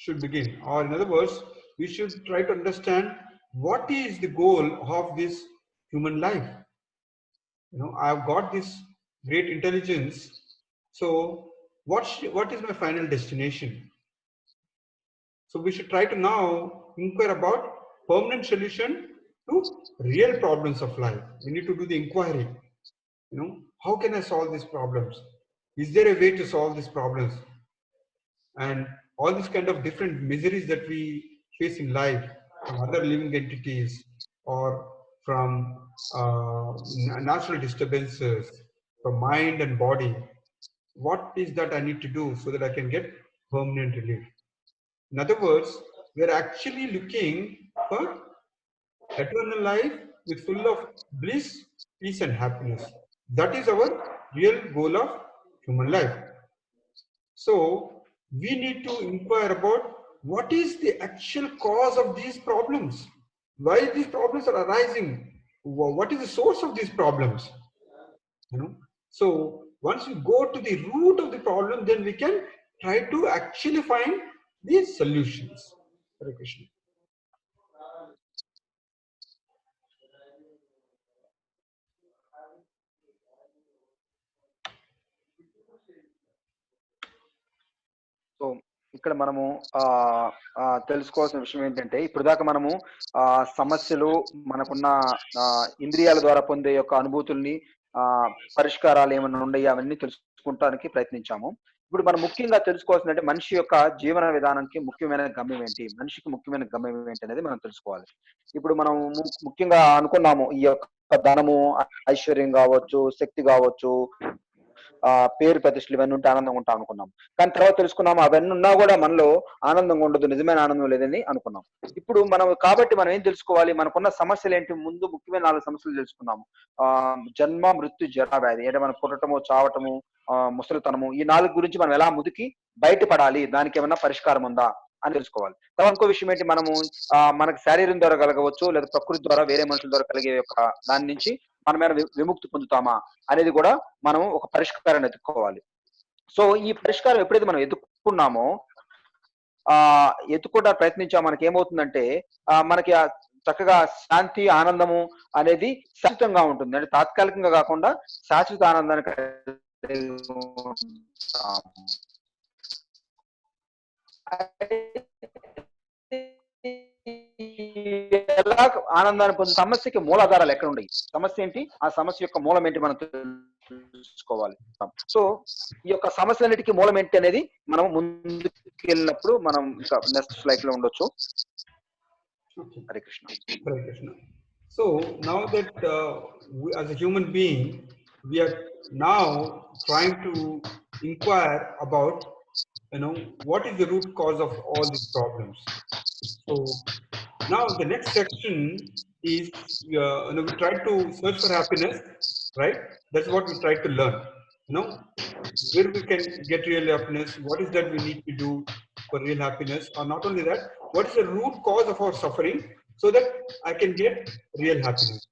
should begin, or in other words, we should try to understand what is the goal of this human life? I've got this great intelligence. So what is my final destination? So we should try to now inquire about permanent solution to real problems of life. We need to do the inquiry. How can I solve these problems? Is there a way to solve these problems? And all these kind of different miseries that we face in life from other living entities or from natural disturbances, from mind and body. What is that I need to do so that I can get permanent relief? In other words, we are actually looking for eternal life with full of bliss, peace and happiness. That is our real goal of human life. So we need to inquire about what is the actual cause of these problems? Why these problems are arising? What is the source of these problems? So once we go to the root of the problem, then we can try to actually find the solutions. Hare Krishna. So ఇక్కడ మనము తెలుసుకోవాల్సిన విషయం ఏంటంటే ఇప్పుడు దాకా మనము సమస్యలు మనకున్న ఇంద్రియాల ద్వారా పొందే యొక్క అనుభూతుల్ని పరిష్కారాలు ఏమైనా ఉన్నాయో అవన్నీ తెలుసుకుంటానికి ప్రయత్నించాము. ఇప్పుడు మనం ముఖ్యంగా తెలుసుకోవాల్సిందంటే మనిషి యొక్క జీవన విధానానికి ముఖ్యమైన గమ్యం ఏంటి, మనిషికి ముఖ్యమైన గమ్యం ఏంటి అనేది మనం తెలుసుకోవాలి. ఇప్పుడు మనం ముఖ్యంగా అనుకున్నాము ఈ యొక్క ధనము, ఐశ్వర్యం కావచ్చు, శక్తి కావచ్చు, పేరు ప్రతిష్టలు ఇవన్నీ ఉంటే ఆనందంగా ఉంటాం అనుకున్నాం. కానీ తర్వాత తెలుసుకున్నాము అవన్నీ ఉన్నా కూడా మనలో ఆనందంగా ఉండదు, నిజమైన ఆనందం లేదని అనుకున్నాం. ఇప్పుడు కాబట్టి మనం ఏం తెలుసుకోవాలి, మనకున్న సమస్యలు ఏంటి? ముందు ముఖ్యమైన 4 సమస్యలు తెలుసుకున్నాము. జన్మ, మృత్యు, జర, వ్యాధి. అంటే మనం పుట్టటము, చావటము, ముసలితనము, ఈ 4 గురించి మనం ఎలా ముదికి బయటపడాలి, దానికి ఏమన్నా పరిష్కారం ఉందా అని తెలుసుకోవాలి. తర్వాత ఇంకో విషయం ఏంటి, మనము మనకి శరీరం ద్వారా కలగవచ్చు లేదా ప్రకృతి ద్వారా వేరే మనుషుల ద్వారా కలిగే యొక్క దాని నుంచి మనమేమైనా విముక్తి పొందుతామా అనేది కూడా మనం ఒక పరిష్కారాన్ని ఎత్తుక్కోవాలి. సో ఈ పరిష్కారం ఎప్పుడైతే మనం ఎత్తుకున్నామో ఎత్తుకోవడా ప్రయత్నించామో మనకి ఏమవుతుందంటే మనకి చక్కగా శాంతి, ఆనందము అనేది శాశ్వతంగా ఉంటుంది. అంటే తాత్కాలికంగా కాకుండా శాశ్వత ఆనందానికి ఎలా ఆనందాన్ని పొందే సమస్యకి మూలాధారాలు ఎక్కడ ఉన్నాయి, సమస్య ఏంటి, ఆ సమస్య యొక్క మూలం ఏంటి మనం తెలుసుకోవాలి. సో ఈ యొక్క సమస్యలన్నిటికీ మూలం ఏంటి అనేది మనం ముందుకు వెళ్ళినప్పుడు మనం ఇంకా నెక్స్ట్ స్లైడ్ లో ఉండొచ్చు. Hare Krishna. Hare Krishna. So now that we, as a human being, we are now trying to inquire about what is the root cause of all these problems. So now the next section is we try to search for happiness, right? That's what we try to learn. Where we can get real happiness, what is that we need to do for real happiness, or not only that, what is the root cause of our suffering so that I can get real happiness.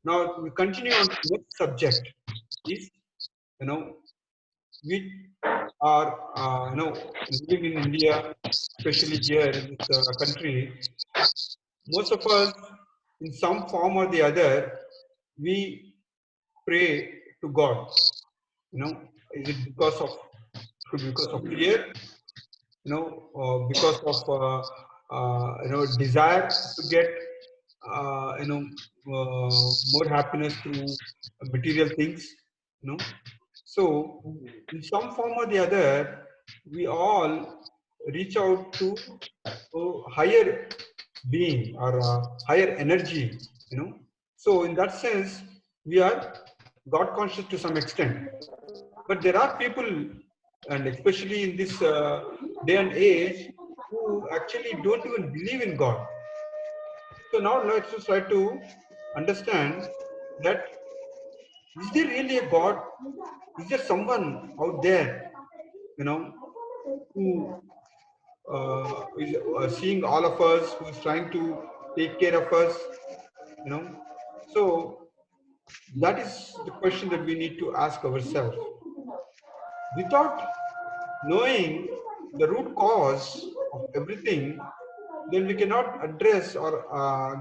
Now we continue on to the next subject is, we are living in India, especially here in this country. Most of us, in some form or the other, we pray to God. Is it because of fear? Because of desire to get more happiness through material things. So in some form or the other, we all reach out to a higher being or a higher energy. So in that sense, we are God conscious to some extent. But there are people, and especially in this day and age, who actually don't even believe in God. So now let's just try to understand that, is there really a God? Is there someone out there, who is seeing all of us, who is trying to take care of us? So that is the question that we need to ask ourselves. Without knowing the root cause of everything, then we cannot address or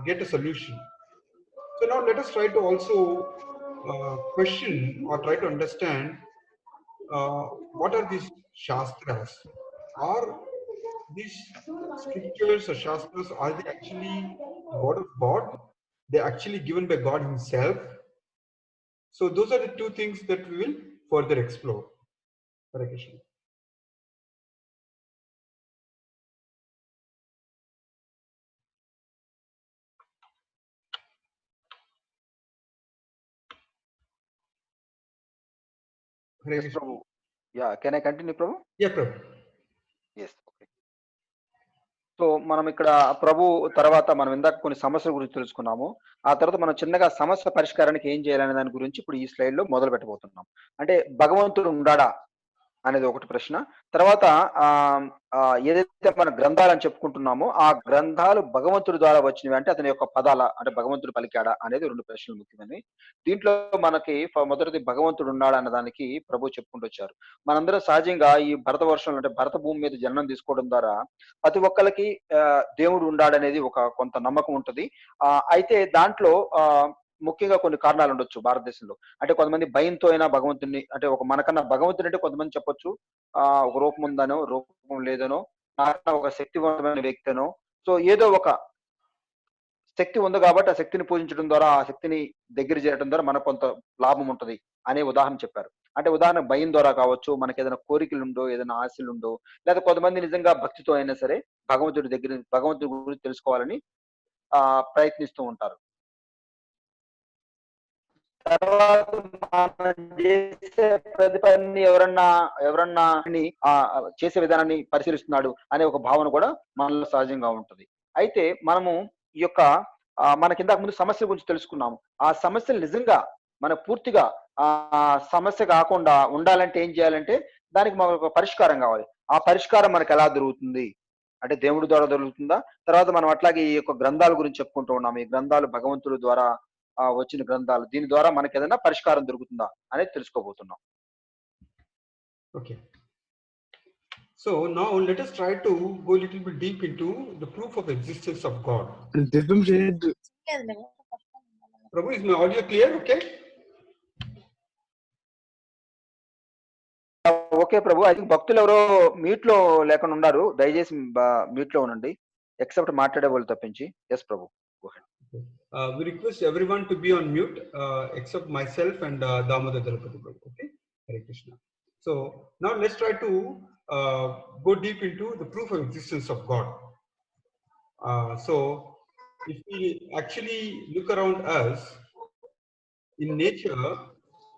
get a solution. So now let us try to also question or try to understand what are these Shastras? Are these scriptures or Shastras, are they actually word of God? They're actually given by God Himself. So those are the two things that we will further explore. Hare Krishna. Hare Yes, Krishna. Prabhu. Yeah, can I continue, Prabhu? Yeah, Prabhu. Yes. Okay. So మనం ఇక్కడ ప్రభు తర్వాత మనం ఇందాక కొన్ని సమస్యల గురించి తెలుసుకున్నాము. ఆ తర్వాత మనం చిన్నగా సమస్య పరిష్కారానికి ఏం చేయాలనే దాని గురించి ఇప్పుడు ఈ స్లైడ్ లో మొదలు పెట్టబోతున్నాం. అంటే భగవంతుడు ఉండాడా అనేది ఒకటి ప్రశ్న. తర్వాత ఏదైతే మన గ్రంథాలని చెప్పుకుంటున్నామో ఆ గ్రంథాలు భగవంతుడి ద్వారా వచ్చినవి అంటే అతని యొక్క పదాల అంటే భగవంతుడు పలికాడా అనేది 2 ప్రశ్నలు ముఖ్యమైనవి. దీంట్లో మనకి మొదటిది భగవంతుడు ఉన్నాడా అన్న దానికి ప్రభు చెప్పుకుంటూ వచ్చారు. మనందరం సహజంగా ఈ భరత వర్షంలో అంటే భరత భూమి మీద జన్మం తీసుకోవడం ద్వారా ప్రతి ఒక్కళ్ళకి దేవుడు ఉండాడనేది ఒక కొంత నమ్మకం ఉంటది. అయితే దాంట్లో ముఖ్యంగా కొన్ని కారణాలు ఉండొచ్చు భారతదేశంలో. అంటే కొంతమంది భయంతో అయినా భగవంతుడిని అంటే ఒక మనకన్నా భగవంతుడు అంటే కొంతమంది చెప్పొచ్చు ఒక రూపం ఉందనో రూపం లేదనో నాకన్నా ఒక శక్తివంతమైన వ్యక్తనో సో ఏదో ఒక శక్తి ఉంది కాబట్టి ఆ శక్తిని పూజించడం ద్వారా ఆ శక్తిని దగ్గర చేయడం ద్వారా మనకు కొంత లాభం ఉంటది అనే ఉదాహరణ చెప్పారు. అంటే ఉదాహరణ భయం ద్వారా కావచ్చు, మనకి ఏదైనా కోరికలు ఉండో ఏదైనా ఆశలు ఉండో లేదా కొంతమంది నిజంగా భక్తితో అయినా సరే భగవంతుడి గురించి తెలుసుకోవాలని ప్రయత్నిస్తూ ఉంటారు. తర్వాత మనం చేసే ప్రతి పని ఎవరన్నా చేసే విధానాన్ని పరిశీలిస్తున్నాడు అనే ఒక భావన కూడా మనలో సహజంగా ఉంటది. అయితే మనము ఈ యొక్క మనకి ఇంతకు ముందు సమస్య గురించి తెలుసుకున్నాము. ఆ సమస్యలు నిజంగా మన పూర్తిగా సమస్య కాకుండా ఉండాలంటే ఏం చేయాలంటే దానికి మనకు ఒక పరిష్కారం కావాలి. ఆ పరిష్కారం మనకు ఎలా దొరుకుతుంది అంటే దేవుడి ద్వారా దొరుకుతుందా? తర్వాత మనం అట్లాగే ఈ యొక్క గ్రంథాల గురించి చెప్పుకుంటూ ఉన్నాము. ఈ గ్రంథాలు భగవంతుడి ద్వారా వచ్చిన గ్రంథాలు దీని ద్వారా మనకి ఏదైనా పరిష్కారం దొరుకుతుందా అనేది తెలుసుకోబోతున్నాం. Okay. So now let us try to go a little bit deep into the proof of existence of God. Prabhu, is my audio clear? Okay. Okay Prabhu. I think భక్తులు ఎవరో మ్యూట్ లో లేకుండా ఉన్నారు. దయచేసి మ్యూట్ లో ఉండండి except మాట్లాడే వాళ్ళు తప్పించి. Yes Prabhu. We request everyone to be on mute except myself and Damodar Dalapati Prabhu. Okay. Hare Krishna. So now let's try to go deep into the proof of existence of God. So if we actually look around us in nature,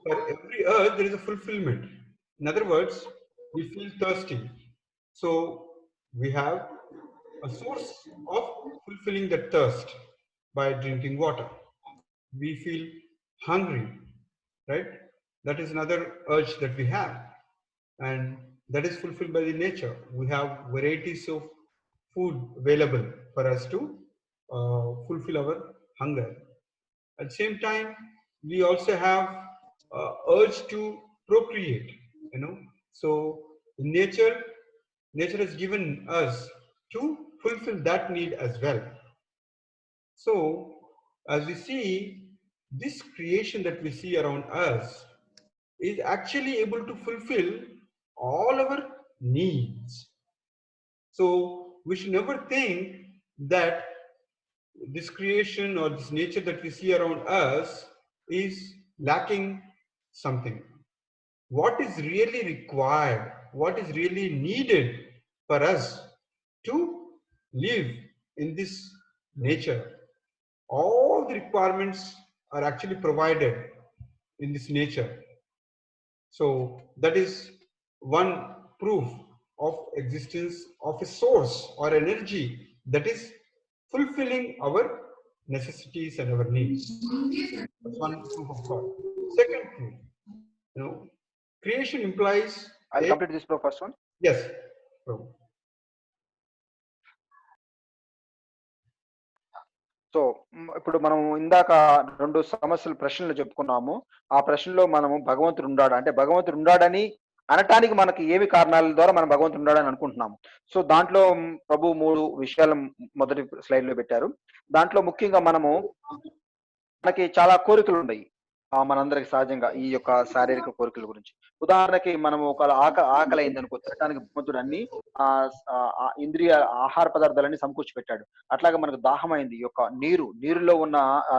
for every earth there is a fulfillment. In other words, we feel thirsty, so we have a source of fulfilling that thirst by drinking water. We feel hungry, right? That is another urge that we have, and that is fulfilled by the nature. We have varieties of food available for us to fulfill our hunger. At the same time, we also have urge to procreate, so in nature has given us to fulfill that need as well. So as we see, this creation that we see around us is actually able to fulfill all our needs. So we should never think that this creation or this nature that we see around us is lacking something. What is really required, what is really needed for us to live in this nature, all the requirements are actually provided in this nature. So that is one proof of existence of a source or energy that is fulfilling our necessities and our needs. That's one proof of God. Second proof, creation implies. I'll complete this proof first one. Yes. So ఇప్పుడు మనం ఇందాక 2 ప్రశ్నలు చెప్పుకున్నాము. ఆ ప్రశ్నలో మనము భగవంతుడు ఉండాడా అంటే భగవంతుడు ఉండాడని అనటానికి మనకి ఏమి కారణాల ద్వారా మనం భగవంతుడు ఉన్నాడని అనుకుంటున్నాము. సో దాంట్లో ప్రభు 3 విషయాలు మొదటి స్లైడ్‌లో పెట్టారు. దాంట్లో ముఖ్యంగా మనకి చాలా కోరికలుంటాయి. మనందరికి సహజంగా ఈ యొక్క శారీరక కోరికల గురించి. ఉదాహరణకి మనము ఒక ఆకలయిందనుకో తినటానికి భగవంతుడు అన్ని ఇంద్రియ ఆహార పదార్థాలన్నీ సమకూర్చి పెట్టాడు. అట్లాగే మనకు దాహమైంది. ఈ యొక్క నీరులో ఉన్న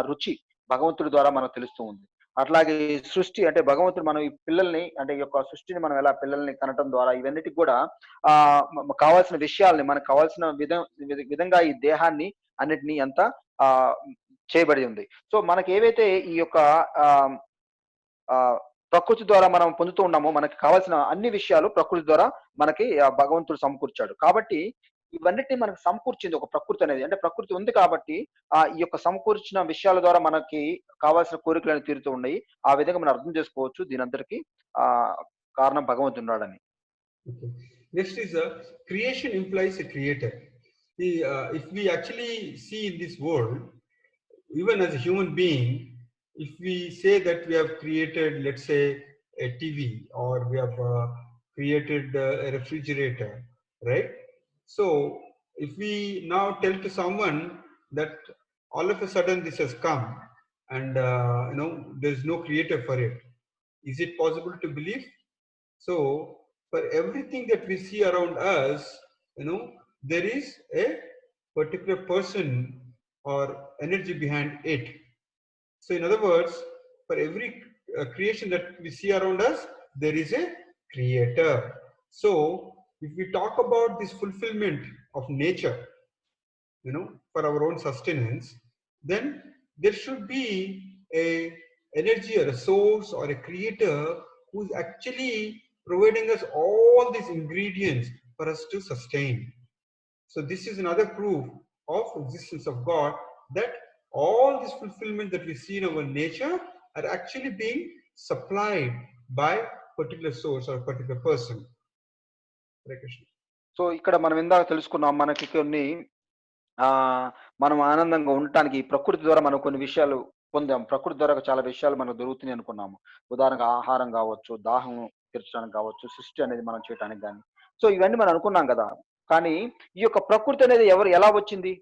రుచి భగవంతుడి ద్వారా మనకు తెలుస్తూ ఉంది. అట్లాగే ఈ సృష్టి అంటే భగవంతుడు మనం ఈ పిల్లల్ని అంటే ఈ యొక్క సృష్టిని మనం ఎలా పిల్లల్ని కనటం ద్వారా ఇవన్నిటికి కూడా కావాల్సిన విషయాల్ని మనకు కావాల్సిన విధంగా ఈ దేహాన్ని అన్నిటిని అంతా ఆహ్, చేయబడి ఉంది. సో మనకి ఏవైతే ఈ యొక్క ఆహ్, ఆహ్, ప్రకృతి ద్వారా మనం పొందుతూ ఉన్నామో మనకి కావాల్సిన అన్ని విషయాలు ప్రకృతి ద్వారా మనకి భగవంతుడు సమకూర్చాడు. కాబట్టి ఇవన్నిటిని మనకు సమకూర్చింది ఒక ప్రకృతి అనేది. అంటే ప్రకృతి ఉంది కాబట్టి ఈ యొక్క సమకూర్చిన విషయాల ద్వారా మనకి కావాల్సిన కోరికలనేవి తీరుతూ ఉన్నాయి. ఆ విధంగా మనం అర్థం చేసుకోవచ్చు దీనంతటికి కారణం భగవంతుడున్నాడని. Okay. Next is creation implies a creator. If we actually see in this world, even as a human being, if we say that we have created, let's say, a TV, or we have created a refrigerator, right? So if we now tell to someone that all of a sudden this has come and there's no creator for it, is it possible to believe? So for everything that we see around us, there is a particular person or energy behind it. So in other words, for every creation that we see around us, there is a creator. So if we talk about this fulfillment of nature, for our own sustenance, then there should be a energy or a source or a creator who is actually providing us all these ingredients for us to sustain. So this is another proof of existence of God, that all this fulfillment that we see in our nature are actually being supplied by particular source or particular person. Hare Krishna. So ఇక్కడ మనం ఇందాక తెలుసుకున్నాం మనకి కొన్ని మనం ఆనందంగా ఉండటానికి ప్రకృతి ద్వారా మనం కొన్ని విషయాలు పొందాం. ప్రకృతి ద్వారా చాలా విషయాలు మనకు దొరుకుతున్నాయి అనుకున్నాము. ఉదాహరణకు ఆహారం కావచ్చు, దాహం తీర్చడానికి కావచ్చు, సృష్టి అనేది మనం చేయడానికి గాని. సో ఇవన్నీ మనం అనుకున్నాం కదా. కానీ ఈ యొక్క ప్రకృతి అనేది ఎలా వచ్చింది?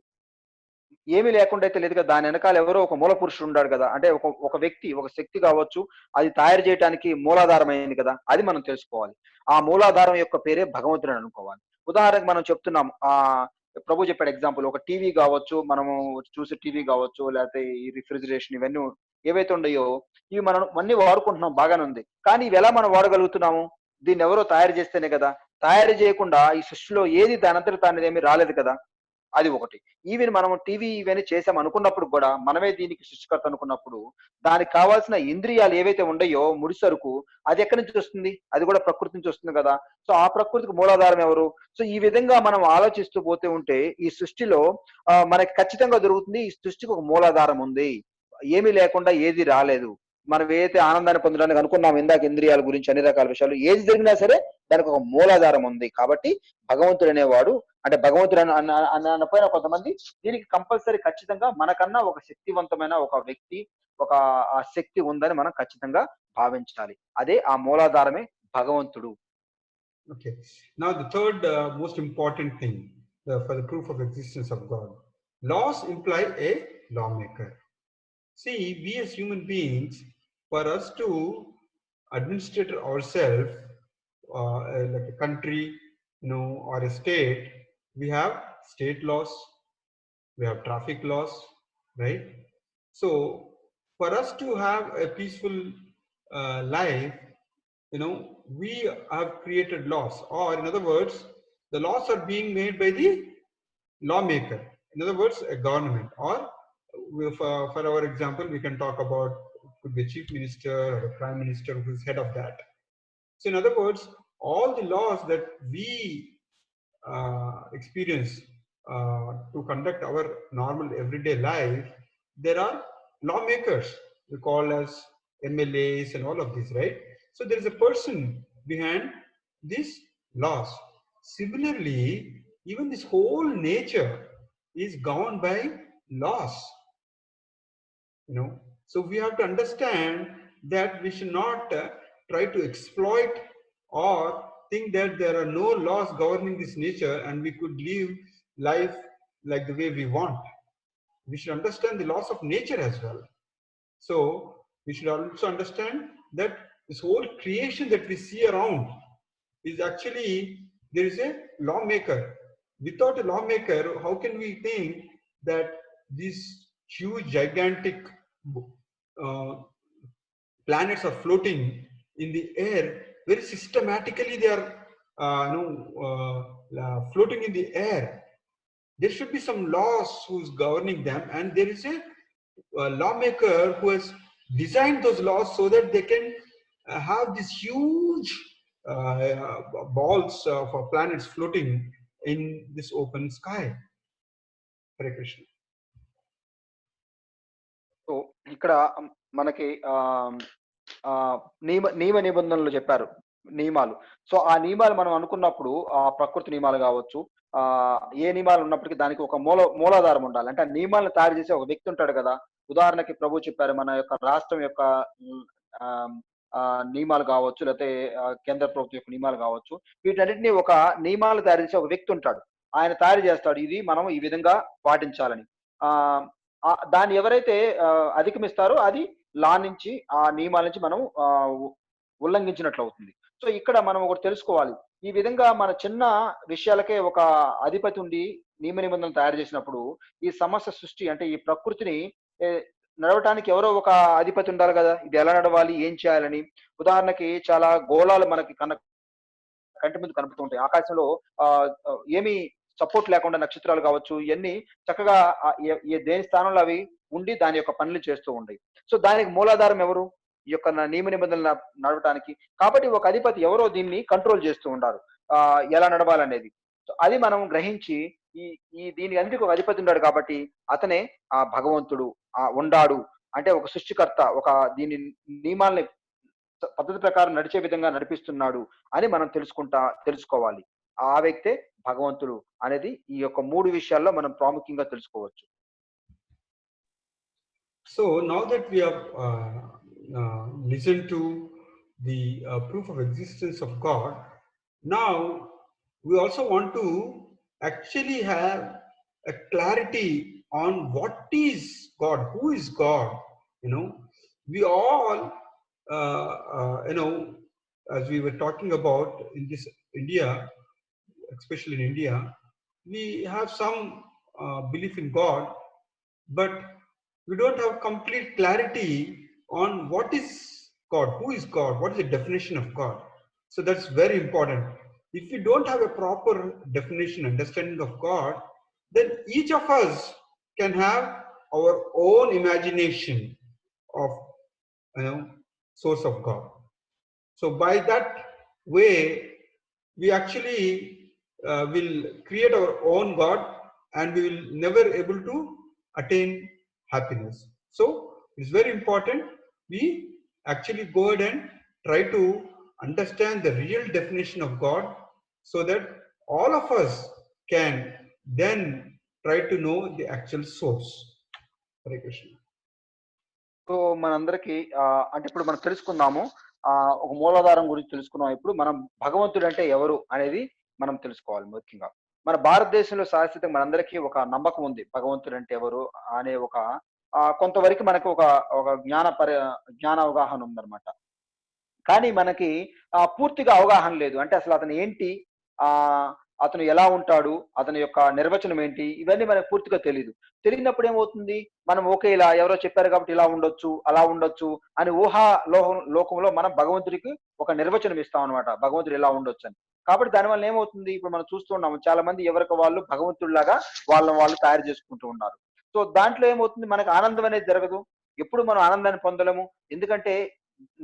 ఏమీ లేకుండా అయితే లేదు కదా. దాని వెనకాల ఎవరో ఒక మూల పురుషుడు ఉన్నాడు కదా. అంటే ఒక వ్యక్తి, ఒక శక్తి కావచ్చు, అది తయారు చేయడానికి మూలాధారం అయింది కదా. అది మనం తెలుసుకోవాలి. ఆ మూలాధారం యొక్క పేరే భగవంతుడు అని అనుకోవాలి. ఉదాహరణకు మనం చెప్తున్నాం ప్రభు చెప్పాడు ఎగ్జాంపుల్, ఒక టీవీ కావచ్చు, మనము చూసే టీవీ కావచ్చు, లేకపోతే ఈ రిఫ్రిజిరేషన్ ఇవన్నీ ఏవైతే ఉన్నాయో ఇవి మనం అన్ని వాడుకుంటున్నాం, బాగానే ఉంది. కానీ ఇవి ఎలా మనం వాడగలుగుతున్నాము? దీన్ని ఎవరో తయారు చేస్తేనే కదా. తయారు చేయకుండా ఈ సృష్టిలో ఏది దానంతట తానేది ఏమీ రాలేదు కదా. అది ఒకటి. ఈవెన్ మనం టీవీ ఇవన్నీ చేసాం అనుకున్నప్పుడు కూడా మనమే దీనికి సృష్టికర్త అనుకున్నప్పుడు దానికి కావాల్సిన ఇంద్రియాలు ఏవైతే ఉన్నాయో ముడిసరుకు అది ఎక్కడి నుంచి వస్తుంది? అది కూడా ప్రకృతి నుంచి వస్తుంది కదా. సో ఆ ప్రకృతికి మూలాధారం ఎవరు? సో ఈ విధంగా మనం ఆలోచిస్తూ పోతే ఉంటే ఈ సృష్టిలో మనకి ఖచ్చితంగా దొరుకుతుంది. ఈ సృష్టికి ఒక మూలాధారం ఉంది. ఏమీ లేకుండా ఏది రాలేదు. మనం ఏదైతే ఆనందాన్ని పొందడానికి అనుకున్నాం ఇందాక ఇంద్రియాల గురించి అన్ని రకాల విషయాలు ఏది జరిగినా సరే దానికి ఒక మూలాధారం ఉంది. కాబట్టి భగవంతుడు అనేవాడు, అంటే భగవంతుడు అన్నపైన కొంతమంది దీనికి కంపల్సరీ ఖచ్చితంగా మనకన్నా ఒక శక్తివంతమైన ఒక వ్యక్తి, ఒక శక్తి ఉందని మనం ఖచ్చితంగా భావించాలి. అదే ఆ మూలాధారమే భగవంతుడు. Okay. Now the third most important thing for the proof of existence of God. Laws imply a lawmaker. See, we as human beings, for us to administrate ourselves like a country, or a state, we have state laws, we have traffic laws, right? So for us to have a peaceful life, we have created laws, or in other words, the laws are being made by the lawmaker. In other words, a government, or for our example, we can talk about, could be a chief minister or a prime minister who is head of that. So in other words, all the laws that we experience to conduct our normal everyday life, there are lawmakers, we call as MLAs and all of these, right? So there is a person behind these laws. Similarly, even this whole nature is governed by laws. So we have to understand that we should not try to exploit or think that there are no laws governing this nature and we could live life like the way we want. We should understand the laws of nature as well. So we should also understand that this whole creation that we see around is actually, there is a lawmaker. Without a lawmaker, how can we think that these huge, gigantic planets are floating in the air very systematically? They are floating in the air. There should be some laws who's governing them, and there is a lawmaker who has designed those laws so that they can have these huge balls of planets floating in this open sky. Hare Krishna. So ఇక్కడ మనకి నియమ నిబంధనలు చెప్పారు, నియమాలు. So ఆ నియమాలు మనం అనుకున్నప్పుడు ఆ ప్రకృతి నియమాలు కావచ్చు, ఏ నియమాలు ఉన్నప్పటికీ దానికి ఒక మూలాధారం ఉండాలి. అంటే ఆ నియమాలను తయారు చేసే ఒక వ్యక్తి ఉంటాడు కదా. ఉదాహరణకి ప్రభు చెప్పారు, మన యొక్క రాష్ట్రం యొక్క నియమాలు కావచ్చు, లేకపోతే కేంద్ర ప్రభుత్వం యొక్క నియమాలు కావచ్చు, వీటన్నిటిని ఒక నియమాలు తయారు చేసే ఒక వ్యక్తి ఉంటాడు. ఆయన తయారు చేస్తాడు, ఇది మనం ఈ విధంగా పాటించాలని. దాన్ని ఎవరైతే అధిగమిస్తారో అది లా నుంచి, ఆ నియమాల నుంచి మనం ఉల్లంఘించినట్లు అవుతుంది. సో ఇక్కడ మనం ఒకటి తెలుసుకోవాలి, ఈ విధంగా మన చిన్న విషయాలకే ఒక అధిపతి ఉండి నియమ నిబంధనలు తయారు చేసినప్పుడు ఈ సమస్య సృష్టి, అంటే ఈ ప్రకృతిని నడవటానికి ఎవరో ఒక అధిపతి ఉండాలి కదా, ఇది ఎలా నడవాలి, ఏం చేయాలని. ఉదాహరణకి చాలా గోళాలు మనకి కంటి ముందు కనపడుతూ ఉంటాయి. ఆకాశంలో ఏమి సపోర్ట్ లేకుండా నక్షత్రాలు కావచ్చు, ఇవన్నీ చక్కగా దేని స్థానంలో అవి ఉండి దాని యొక్క పనులు చేస్తూ ఉంటాయి. సో దానికి మూలాధారం ఎవరు? ఈ యొక్క నియమ నిబంధనలు నడవటానికి. కాబట్టి ఒక అధిపతి ఎవరో దీన్ని కంట్రోల్ చేస్తూ ఉంటారు, ఎలా నడవాలనేది. సో అది మనం గ్రహించి దీని అన్నిటికీ ఒక అధిపతి ఉన్నాడు కాబట్టి అతనే ఆ భగవంతుడు ఉండాడు, అంటే ఒక సృష్టికర్త, ఒక దీని నియమాల్ని పద్ధతి ప్రకారం నడిచే విధంగా నడిపిస్తున్నాడు అని మనం తెలుసుకోవాలి. ఆ వ్యక్తే భగవంతుడు అనేది ఈ యొక్క 3 విషయాల్లో మనం ప్రాముఖ్యంగా తెలుసుకోవచ్చు. So now that we have listened to the proof of existence of God, now we also want to actually have a clarity on what is God, who is God. We all as we were talking about in this India, especially in India, we have some belief in God, but we don't have complete clarity on what is God, who is God, what is the definition of God. So that's very important. If we don't have a proper definition, understanding of God, then each of us can have our own imagination of source of God. So by that way, we actually will create our own God, and we will never able to attain happiness. So it's very important we actually go ahead and try to understand the real definition of God, so that all of us can then try to know the actual source. Hare Krishna. So మనందరికి అంటే ఇప్పుడు మనం తెలుసుకుందాము, ఒక మూలాధారం గురించి తెలుసుకున్నాం. ఇప్పుడు మనం భగవంతుడు అంటే ఎవరు అనేది మనం తెలుసుకోవాలి. ముఖ్యంగా మన భారతదేశంలో శాశ్వతంగా మనందరికీ ఒక నమ్మకం ఉంది, భగవంతుడు అంటే ఎవరు అనే ఒక కొంతవరకు మనకు ఒక జ్ఞాన అవగాహన ఉందన్నమాట. కానీ మనకి పూర్తిగా అవగాహన లేదు. అంటే అసలు అతను ఏంటి, అతను ఎలా ఉంటాడు, అతని యొక్క నిర్వచనం ఏంటి, ఇవన్నీ మనకు పూర్తిగా తెలియదు. తెలియనప్పుడు ఏమవుతుంది, మనం ఓకే ఇలా ఎవరో చెప్పారు కాబట్టి ఇలా ఉండొచ్చు, అలా ఉండొచ్చు అని ఊహా లోకంలో మనం భగవంతుడికి ఒక నిర్వచనం ఇస్తాం అనమాట, భగవంతుడు ఇలా ఉండొచ్చు అని. కాబట్టి దానివల్ల ఏమవుతుంది, ఇప్పుడు మనం చూస్తూ ఉన్నాము చాలా మంది ఎవరికి వాళ్ళు భగవంతుడిలాగా వాళ్ళు తయారు చేసుకుంటూ ఉన్నారు. సో దాంట్లో ఏమవుతుంది, మనకు ఆనందం అనేది జరగదు, ఎప్పుడు మనం ఆనందాన్ని పొందలేము. ఎందుకంటే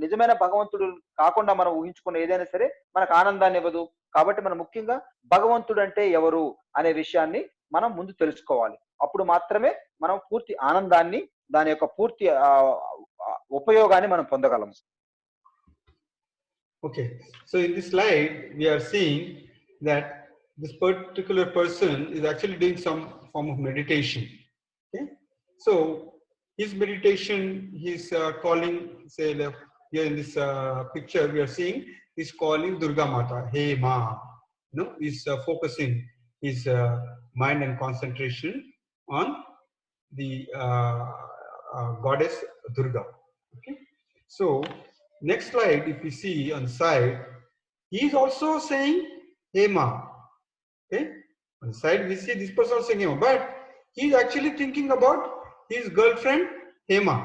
నిజమైన భగవంతుడు కాకుండా మనం ఊహించుకున్న ఏదైనా సరే మనకు ఆనందాన్ని ఇవ్వదు. కాబట్టి మనం ముఖ్యంగా భగవంతుడు అంటే ఎవరు అనే విషయాన్ని మనం ముందు తెలుసుకోవాలి. అప్పుడు మాత్రమే మనం పూర్తి ఆనందాన్ని, దాని యొక్క పూర్తి ఉపయోగాన్ని మనం పొందగలము. Okay, so in this slide we are seeing that this particular person is actually doing some form of meditation. Okay, so his meditation, he's calling, say here in this picture we are seeing is calling Durga Mata, Hey Ma. Is focusing his mind and concentration on the goddess Durga. Okay. So next slide, if we see on the side, he is also saying Hey Ma. Okay. On the side, we see this person also saying Hema, but he is actually thinking about his girlfriend Hema.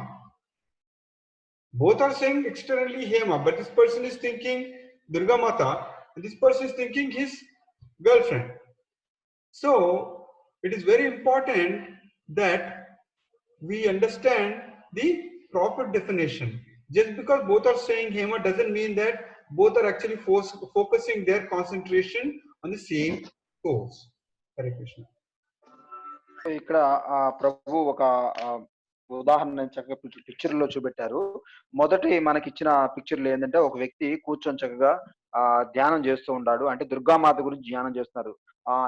Both are saying externally Hema, but this person is thinking Durga Mata, and this person is thinking his girlfriend. So it is very important that we understand the proper definition. Just because both are saying Hema doesn't mean that both are actually focusing their concentration on the same course. Hare Krishna. ఇక్కడ ప్రభు ఒక ఉదాహరణ చక్కగా picture లో చూపెట్టారు. మొదటి మనకి ఇచ్చిన పిక్చర్లు ఏంటంటే ఒక వ్యక్తి కూర్చొని చక్కగా ధ్యానం చేస్తూ ఉన్నాడు. అంటే దుర్గామాత గురించి ధ్యానం చేస్తున్నారు.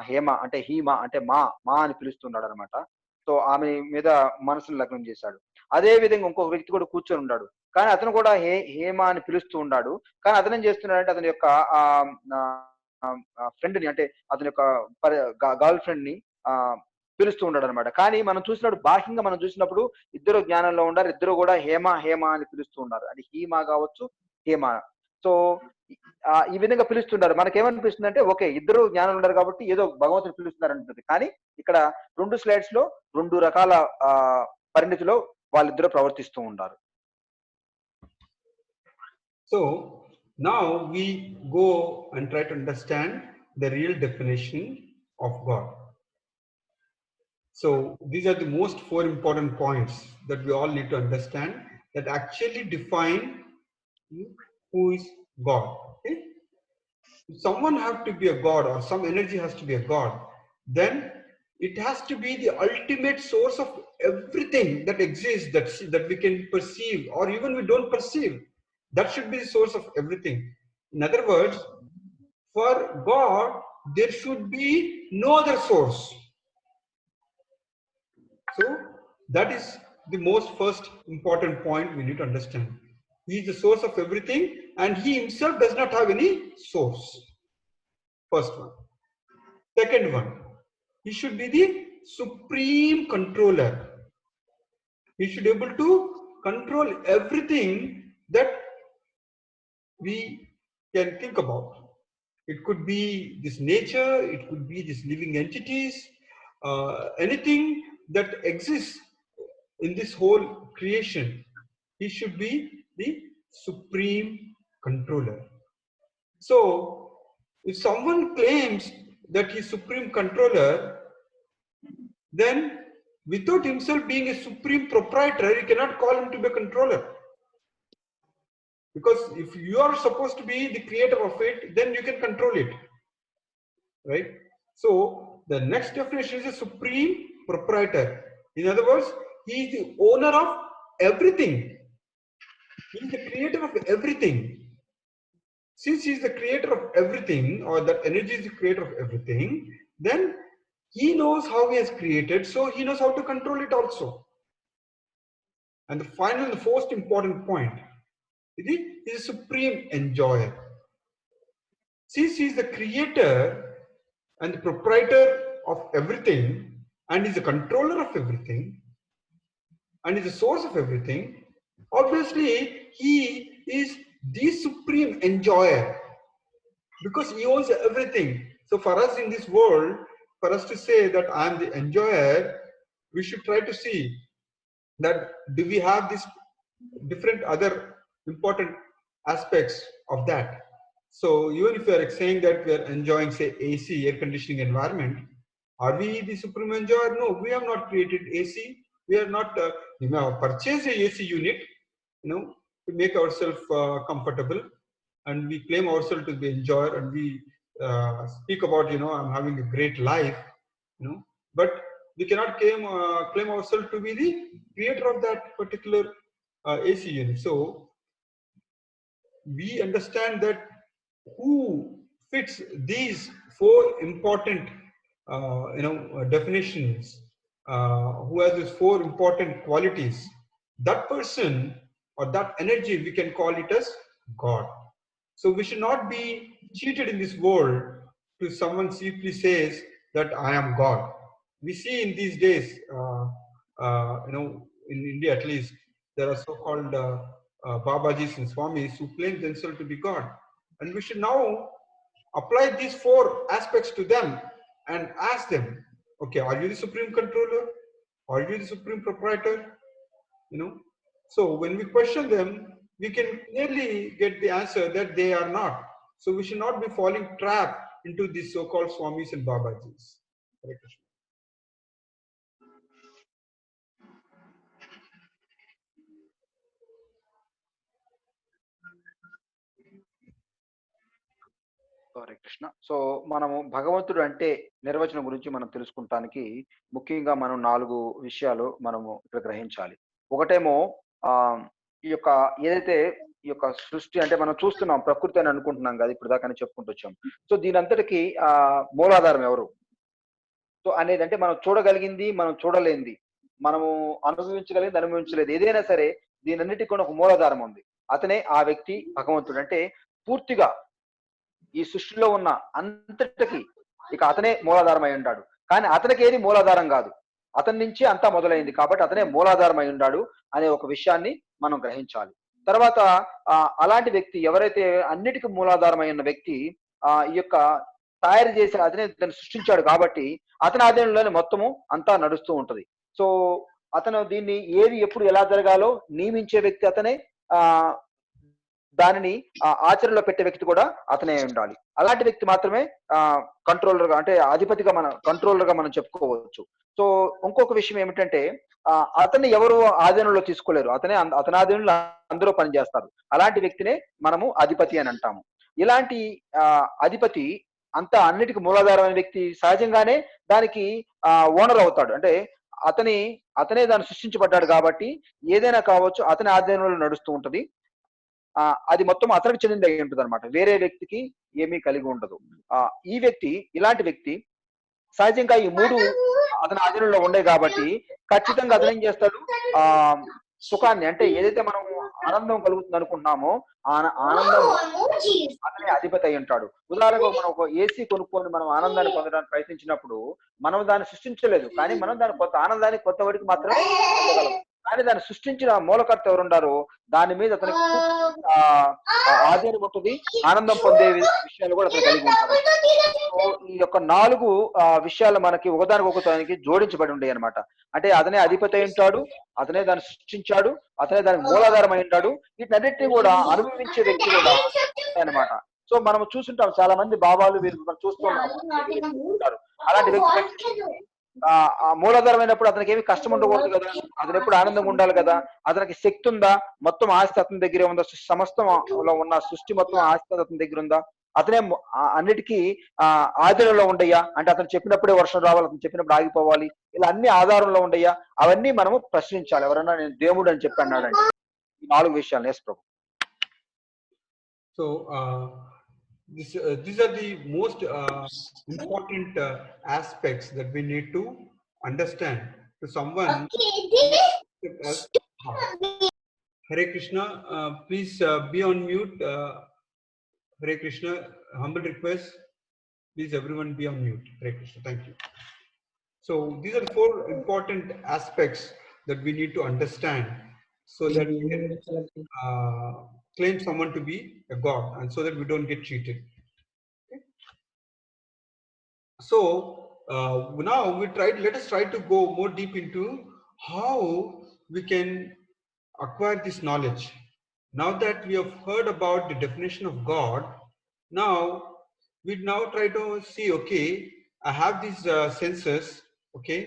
హేమ అంటే హీమా అంటే మా అని పిలుస్తున్నాడు అనమాట. సో ఆమె మీద మనసును లగ్నం చేశాడు. అదే విధంగా ఇంకొక వ్యక్తి కూడా కూర్చొని ఉన్నాడు. కానీ అతను కూడా హేమ అని పిలుస్తూ ఉన్నాడు. కానీ అతను ఏం చేస్తున్నాడంటే అతని యొక్క ఫ్రెండ్ ని అంటే అతని యొక్క గర్ల్ ఫ్రెండ్ ని పిలుస్తూ ఉన్నాడు అనమాట. కానీ మనం చూసినప్పుడు బాహ్యంగా మనం చూసినప్పుడు ఇద్దరు జ్ఞానంలో ఉండారు. ఇద్దరు కూడా హేమ అని పిలుస్తూ ఉన్నారు. అది హీమా కావచ్చు హేమ. సో ఈ విధంగా పిలుస్తున్నారు. మనకేమనిపిస్తుంది అంటే ఓకే ఇద్దరు జ్ఞానం ఉన్నారు కాబట్టి ఏదో భగవంతుని పిలుస్తున్నారు అంటుంది. కానీ ఇక్కడ 2 స్లైడ్స్ లో 2 రకాల పరిణితిలో వాళ్ళిద్దరూ ప్రవర్తిస్తూ ఉంటారు. So now we go and try to understand the real definition of God. So these are the most 4 important points that we all need to understand that actually define who is God. Okay? If someone have to be a God or some energy has to be a God, then it has to be the ultimate source of everything that exists, that we can perceive or even we don't perceive. That should be the source of everything. In other words, for God, there should be no other source. So that is the most first important point we need to understand. He is the source of everything and he himself does not have any source. First one. Second one, he should be the supreme controller. He should be able to control everything that we can think about. It could be this nature, it could be these living entities, anything that exists in this whole creation. He should be the supreme controller. So if someone claims that he is supreme controller, then without himself being a supreme proprietor, you cannot call him to be a controller. Because if you are supposed to be the creator of it, then you can control it, right? So the next definition is a supreme proprietor. In other words, he is the owner of everything. He is the creator of everything. Since he is the creator of everything, or that energy is the creator of everything, then he knows how he has created, so he knows how to control it also. And the final, the most important point, he is a supreme enjoyer. Since he is the creator and the proprietor of everything, and is the controller of everything, and is the source of everything, obviously he is the supreme enjoyer because he owns everything. So for us in this world, for us to say that I am the enjoyer, we should try to see that do we have these different other important aspects of that. So even if we are saying that we are enjoying, say, AC, air conditioning environment, are we the supreme enjoyer? No, we have not created AC. We are not, we have purchased a AC unit, to make ourselves comfortable, and we claim ourselves to be enjoyer, and we speak about, I'm having a great life, but we cannot claim ourselves to be the creator of that particular AC unit. So we understand that who fits these 4 important definitions, who has these 4 important qualities, that person or that energy we can call it as God. So we should not be cheated in this world to someone simply says that I am God. We see in these days, in India at least, there are so-called Babajis and Swamis who claim themselves to be God. And we should now apply these 4 aspects to them and ask them, okay, are you the supreme controller? Are you the supreme proprietor? So when we question them, we can clearly get the answer that they are not. So we should not be falling trap into these so-called Swamis and Babajis. Hare Krishna. Hare Krishna. So మనము భగవంతుడు అంటే నిర్వచనం గురించి మనం తెలుసుకుంటానికి ముఖ్యంగా మనం 4 విషయాలు మనము ఇక్కడ గ్రహించాలి. ఒకటేమో ఈ యొక్క ఏదైతే ఈ యొక్క సృష్టి అంటే మనం చూస్తున్నాం ప్రకృతి అని అనుకుంటున్నాం కదా, ఇప్పుడు దాకానే చెప్పుకుంటూ వచ్చాం. సో దీని అంతటికి మూలాధారం ఎవరు? సో అనేది అంటే మనం చూడగలిగింది, మనం చూడలేంది, మనము అనుభవించగలిగింది, అనుభవించలేదు, ఏదైనా సరే దీని అన్నిటికీ కూడా ఒక మూలాధారం ఉంది. అతనే ఆ వ్యక్తి భగవంతుడు. అంటే పూర్తిగా ఈ సృష్టిలో ఉన్న అంతటికి ఇక అతనే మూలాధారం అయి ఉన్నాడు. కానీ అతనికి ఏది మూలాధారం కాదు, అతని నుంచి అంతా మొదలైంది కాబట్టి అతనే మూలాధారం అయి ఉన్నాడు అనే ఒక విషయాన్ని మనం గ్రహించాలి. తర్వాత అలాంటి వ్యక్తి ఎవరైతే అన్నిటికీ మూలాధారం అయి ఉన్న వ్యక్తి ఈ యొక్క తయారు చేసి అతనే దాన్ని సృష్టించాడు కాబట్టి అతని ఆధీనంలోనే మొత్తము అంతా నడుస్తూ ఉంటది. సో అతను దీన్ని ఏది ఎప్పుడు ఎలా జరగాలో నియమించే వ్యక్తి అతనే, దానిని ఆచరణలో పెట్టే వ్యక్తి కూడా అతనే ఉండాలి. అలాంటి వ్యక్తి మాత్రమే కంట్రోలర్ గా అంటే అధిపతిగా కంట్రోలర్ గా మనం చెప్పుకోవచ్చు. సో ఇంకొక విషయం ఏమిటంటే అతన్ని ఎవరు ఆధీనంలో తీసుకోలేరు, అతని ఆధీనంలో అందరూ పనిచేస్తారు. అలాంటి వ్యక్తినే మనము అధిపతి అని అంటాము. ఇలాంటి అధిపతి అంతా అన్నిటికీ మూలాధారమైన వ్యక్తి సహజంగానే దానికి ఓనర్ అవుతాడు. అంటే అతనే దాన్ని సృష్టించబడ్డాడు కాబట్టి ఏదైనా కావచ్చు అతని ఆధీనంలో నడుస్తూ ఉంటది. అది మొత్తం అతనికి చెందింది అయి ఉంటుంది అనమాట, వేరే వ్యక్తికి ఏమీ కలిగి ఉండదు. ఇలాంటి వ్యక్తి సహజంగా ఈ 3 అతని ఆధీనంలో ఉండే కాబట్టి ఖచ్చితంగా అతను ఏం చేస్తాడు, సుఖాన్ని అంటే ఏదైతే మనం ఆనందం కలుగుతుంది అనుకుంటున్నామో ఆనందం అతనే అధిపతి అయి ఉంటాడు. ఉదాహరణకు మనం ఒక ఏసీ కొనుక్కొని మనం ఆనందాన్ని పొందడానికి ప్రయత్నించినప్పుడు మనం దాన్ని సృష్టించలేదు, కానీ మనం దాని కొత్త ఆనందాన్ని కొత్త వాడికి మాత్రమే పొందగలం. కానీ దాన్ని సృష్టించిన మూలకర్త ఎవరున్నారో దాని మీద అతనికి ఆధీనం ఉంటుంది, ఆనందం పొందే విషయాలు కూడా అతను కలిగి ఉంటారు. ఈ యొక్క 4 విషయాలు మనకి ఒకదానికి జోడించబడి ఉండేవి అనమాట. అంటే అతనే అధిపతి అయి ఉంటాడు, అతనే దాన్ని సృష్టించాడు, అతనే దానికి మూలాధారం అయి ఉంటాడు, వీటన్నిటిని కూడా అనుభవించే వ్యక్తి కూడా అనమాట. సో మనం చూస్తుంటాం చాలా మంది బాబాలు వీరు మనం చూస్తుంటారు. అలాంటి వ్యక్తి మూలాధారమైనప్పుడు అతనికి ఏమి కష్టం ఉండకూడదు కదా, అతను ఎప్పుడు ఆనందంగా ఉండాలి కదా, అతనికి శక్తి ఉందా, మొత్తం ఆస్తి అతని దగ్గరే ఉందా, సమస్తంలో ఉన్న సృష్టి మొత్తం ఆస్తి అతని దగ్గర ఉందా, అతనే అన్నిటికీ ఆధీనంలో ఉండయ్యా, అంటే అతను చెప్పినప్పుడే వర్షం రావాలి, అతను చెప్పినప్పుడు ఆగిపోవాలి, ఇలా అన్ని ఆధారంలో ఉండయ్యా, అవన్నీ మనము ప్రశ్నించాలి. ఎవరన్నా నేను దేవుడు అని చెప్పి అన్నాడండి. ఈ 4 విషయాలు. Yes Prabhu. So these are the most important aspects that we need to understand to someone. Hare Krishna, please be on mute. Hare Krishna, humble request, please everyone be on mute. Hare Krishna, thank you. So these are 4 important aspects that we need to understand so that we can claim someone to be a god and so that we don't get cheated. Okay? So now let us try to go more deep into how we can acquire this knowledge. Now that we have heard about the definition of God, now we try to see, okay, I have these senses, okay,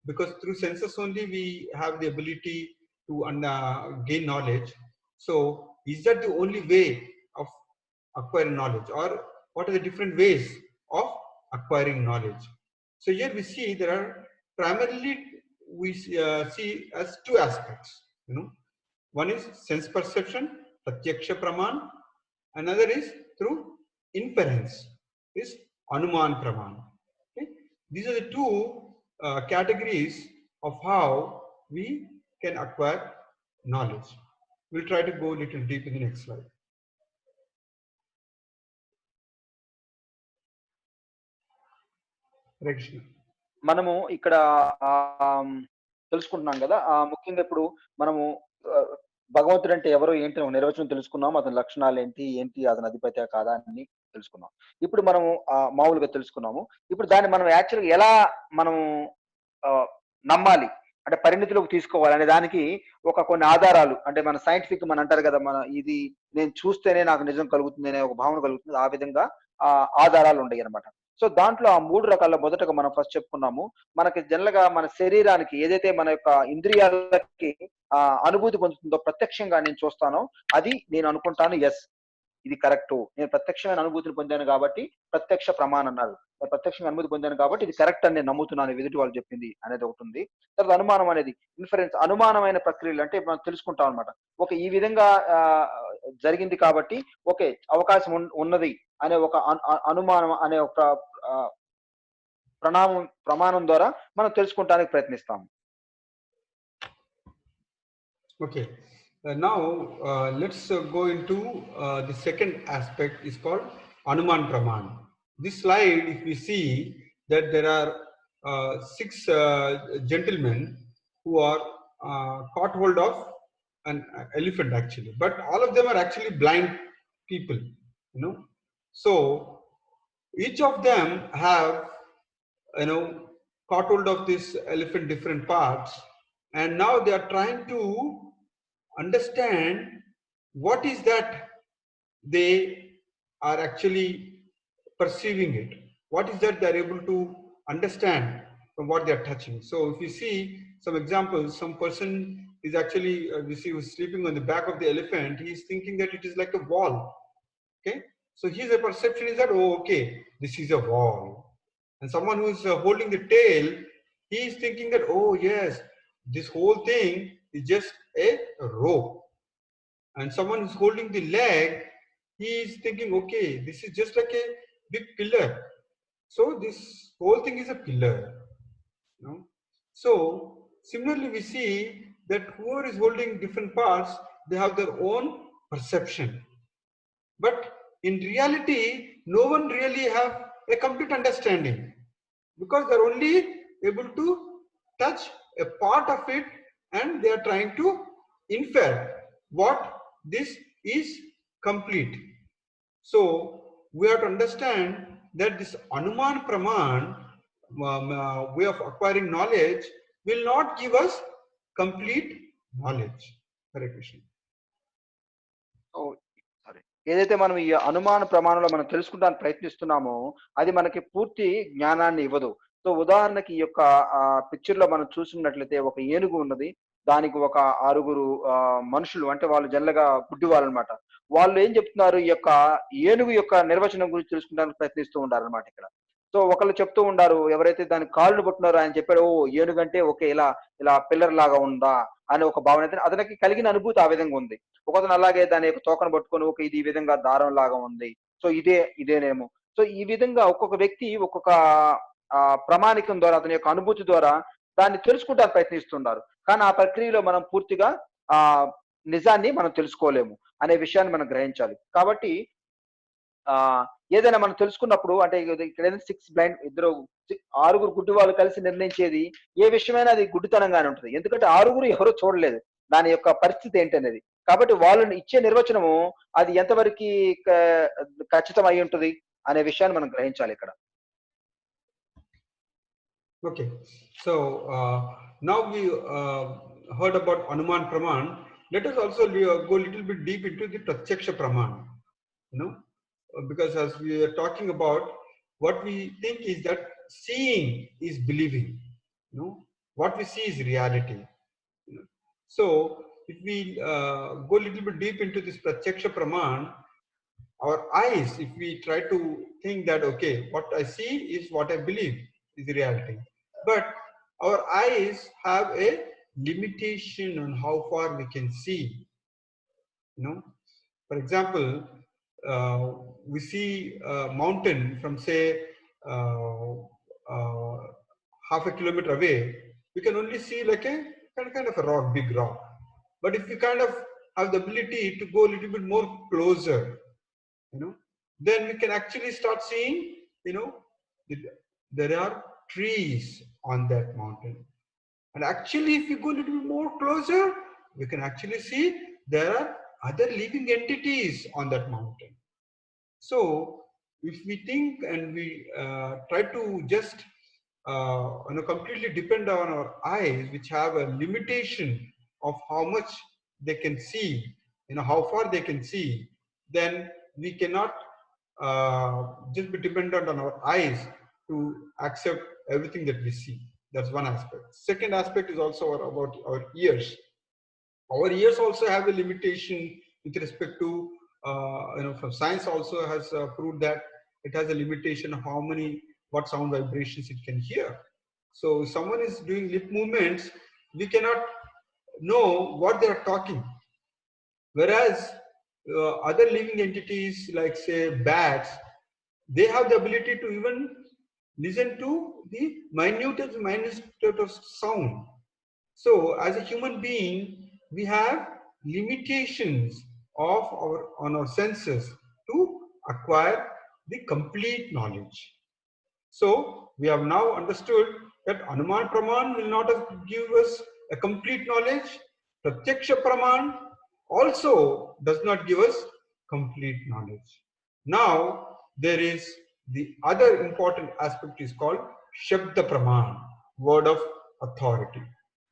because through senses only we have the ability to gain knowledge. So is that the only way of acquiring knowledge, or what are the different ways of acquiring knowledge? So here we see there are primarily we see as 2 aspects. One is sense perception, pratyaksha praman. Another is through inference, is anuman praman. Okay? These are the 2 categories of how we can acquire knowledge. We'll try to go a little deep in the next slide. Right. మనము ఇక్కడ తెలుసుకుంటున్నాం కదా! ముఖ్యంగా ఇప్పుడు మనము ఆహ్, భగవంతుడంటే ఎవరో ఏంటి ఒక నిర్వచనం తెలుసుకున్నాం. అతని లక్షణాలేంటి, ఏంటి అతను అధిపతా కాదా అని తెలుసుకున్నాం. ఇప్పుడు మనము మామూలుగా తెలుసుకున్నాము. ఇప్పుడు దాన్ని మనం యాక్చువల్‌గా ఎలా మనము ఆహ్, నమ్మాలి? అంటే పరిణితిలోకి తీసుకోవాలి అనే దానికి కొన్ని ఆధారాలు అంటే మన సైంటిఫిక్ మన అంటారు కదా! ఇది నేను చూస్తేనే నాకు నిజం కలుగుతుంది అనే ఒక భావన కలుగుతుంది. ఆ విధంగా ఆధారాలు ఉండయన్నమాట. సో, దాంట్లో ఆ 3 రకాల మొదటగా మనం ఫస్ట్ చెప్పుకున్నాము. మనకి జనరల్‌గా మన శరీరానికి ఏదైతే మన యొక్క ఇంద్రియాలకి అనుభూతి పొందుతుందో ప్రత్యక్షంగా నేను చూస్తానో, అది నేను అనుకుంటాను యెస్. ఇది కరెక్టు. నేను ప్రత్యక్షమైన అనుభూతిని పొందాను గాబట్టి, ప్రత్యక్ష ప్రమాణం అన్నారు. నేను ప్రత్యక్షంగా అనుభూతి పొందాను కాబట్టి, ఇది కరెక్ట్ అని నేను నమ్ముతున్నాను ఎదుటి వాళ్ళు చెప్పింది అనేది ఒకటుంది. తర్వాత అనుమానం అనేది ఇన్ఫరెన్స్ అనుమానమైన ప్రక్రియలు అంటే మనం తెలుసుకుంటాం అన్నమాట. ఓకే. ఈ విధంగా ఆహ్, జరిగింది కాబట్టి, ఓకే. అవకాశం ఉన్నది అనే ఒక అనుమానం అనే ఒక ఆహ్, ప్రమాణం ద్వారా మనం తెలుసుకుంటానికి ప్రయత్నిస్తాం. Okay. Now let's go into the second aspect is called Anuman Praman. This slide, if we see that there are 6 gentlemen who are caught hold of an elephant actually, but all of them are actually blind people, you know. So each of them have, you know, caught hold of this elephant different parts, and now they are trying to understand what is that they are actually perceiving it. What is that they are able to understand from what they are touching. So if you see some examples, some person is actually, we see who's sleeping on the back of the elephant, he is thinking that it is like a wall. Okay. So his perception is that, oh, okay, this is a wall. And someone who is holding the tail, he is thinking that, oh yes, this whole thing is just a rope. And someone who's holding the leg, he is thinking, okay, this is just like a big pillar. So this whole thing is a pillar. You know? So similarly, we see that whoever is holding different parts, they have their own perception. But in reality, no one really have a complete understanding, because they're only able to touch a part of it and they are trying to infer what this is complete. So we have to understand that this Anuman Praman way of acquiring knowledge will not give us complete knowledge. Hare Krishna. Sorry. ఏదైతే మనం ఈ అనుమాన ప్రమాణంలో మనం తెలుసుకోవడానికి ప్రయత్నిస్తున్నామో, అది మనకి పూర్తి జ్ఞానాన్ని ఇవ్వదు. సో ఉదాహరణకి ఈ యొక్క పిక్చర్‌లో మనం చూస్తున్నట్లయితే ఒక ఏనుగు ఉన్నది. దానికి ఒక 6 మనుషులు అంటే వాళ్ళు జనరల్‌గా గుడ్డివాళ్ళనమాట. వాళ్ళు ఏం చెప్తున్నారు ఈ యొక్క ఏనుగు యొక్క నిర్వచనం గురించి తెలుసుకోవడానికి ప్రయత్నిస్తూ ఉండారనమాట ఇక్కడ. సో ఒకళ్ళు చెప్తూ ఉండారు. ఎవరైతే దాని కాళ్ళను పట్టుకున్నారో ఆయన చెప్పాడు, "ఓహ్! ఏనుగంటే ఓకే. ఇలా పిల్లర్ లాగా ఉందా?" అనే ఒక భావన అయితే అతనికి కలిగిన అనుభూతి ఆ విధంగా ఉంది. ఒకతను అలాగే దాని యొక్క తోకను పట్టుకొని ఓకే. ఇది ఈ విధంగా దారం లాగా ఉంది. సో ఇదేనేమో. సో ఈ విధంగా ఒక్కొక్క వ్యక్తి ఒక్కొక్క ప్రామాణికం ద్వారా అతని యొక్క అనుభూతి ద్వారా దాన్ని తెలుసుకుంటానికి ప్రయత్నిస్తుంటారు. కానీ ఆ ప్రక్రియలో మనం పూర్తిగా నిజాన్ని మనం తెలుసుకోలేము అనే విషయాన్ని మనం గ్రహించాలి. కాబట్టి ఏదైనా మనం తెలుసుకున్నప్పుడు అంటే ఇక్కడ 6 బ్లైండ్ 6 గుడ్డి వాళ్ళు కలిసి నిర్ణయించేది ఏ విషయమైనా అది గుడ్డితనంగానే ఉంటది. ఎందుకంటే 6 ఎవరూ చూడలేదు. దాని యొక్క పరిస్థితి ఏంటనేది. కాబట్టి వాళ్ళు ఇచ్చే నిర్వచనము అది ఎంతవరకి ఖచ్చితం అయి ఉంటది అనే విషయాన్ని మనం గ్రహించాలి ఇక్కడ. Okay, so now we heard about Anuman Praman. Let us also go a little bit deep into the Pratyaksha Praman. You know, because as we are talking about, what we think is that seeing is believing. You know, what we see is reality. You know? So if we go a little bit deep into this Pratyaksha Praman, our eyes, if we try to think that, okay, what I see is what I believe is the reality. But our eyes have a limitation on how far we can see. You know, for example, we see a mountain from say half a kilometer away. We can only see like a kind of a rock, big rock. But if we kind of have the ability to go a little bit more closer, you know, then we can actually start seeing, you know, there are trees on that mountain. And actually, if you go a little bit more closer, we can actually see there are other living entities on that mountain. So if we think and we try to just completely depend on our eyes, which have a limitation of how much they can see, how far they can see, then we cannot just be dependent on our eyes to accept everything that we see. That's one aspect. Second aspect is also about our ears. Our ears also have a limitation with respect to, from science also has proved that it has a limitation of what sound vibrations it can hear. So if someone is doing lip movements, we cannot know what they are talking. Whereas other living entities like say bats, they have the ability to even listen to the minutest of sound. So as a human being, we have limitations on our senses to acquire the complete knowledge. So we have now understood that Anuman Praman will not give us a complete knowledge. Pratyaksha Praman also does not give us complete knowledge. Now there is the other important aspect is called Shabda Praman, word of authority.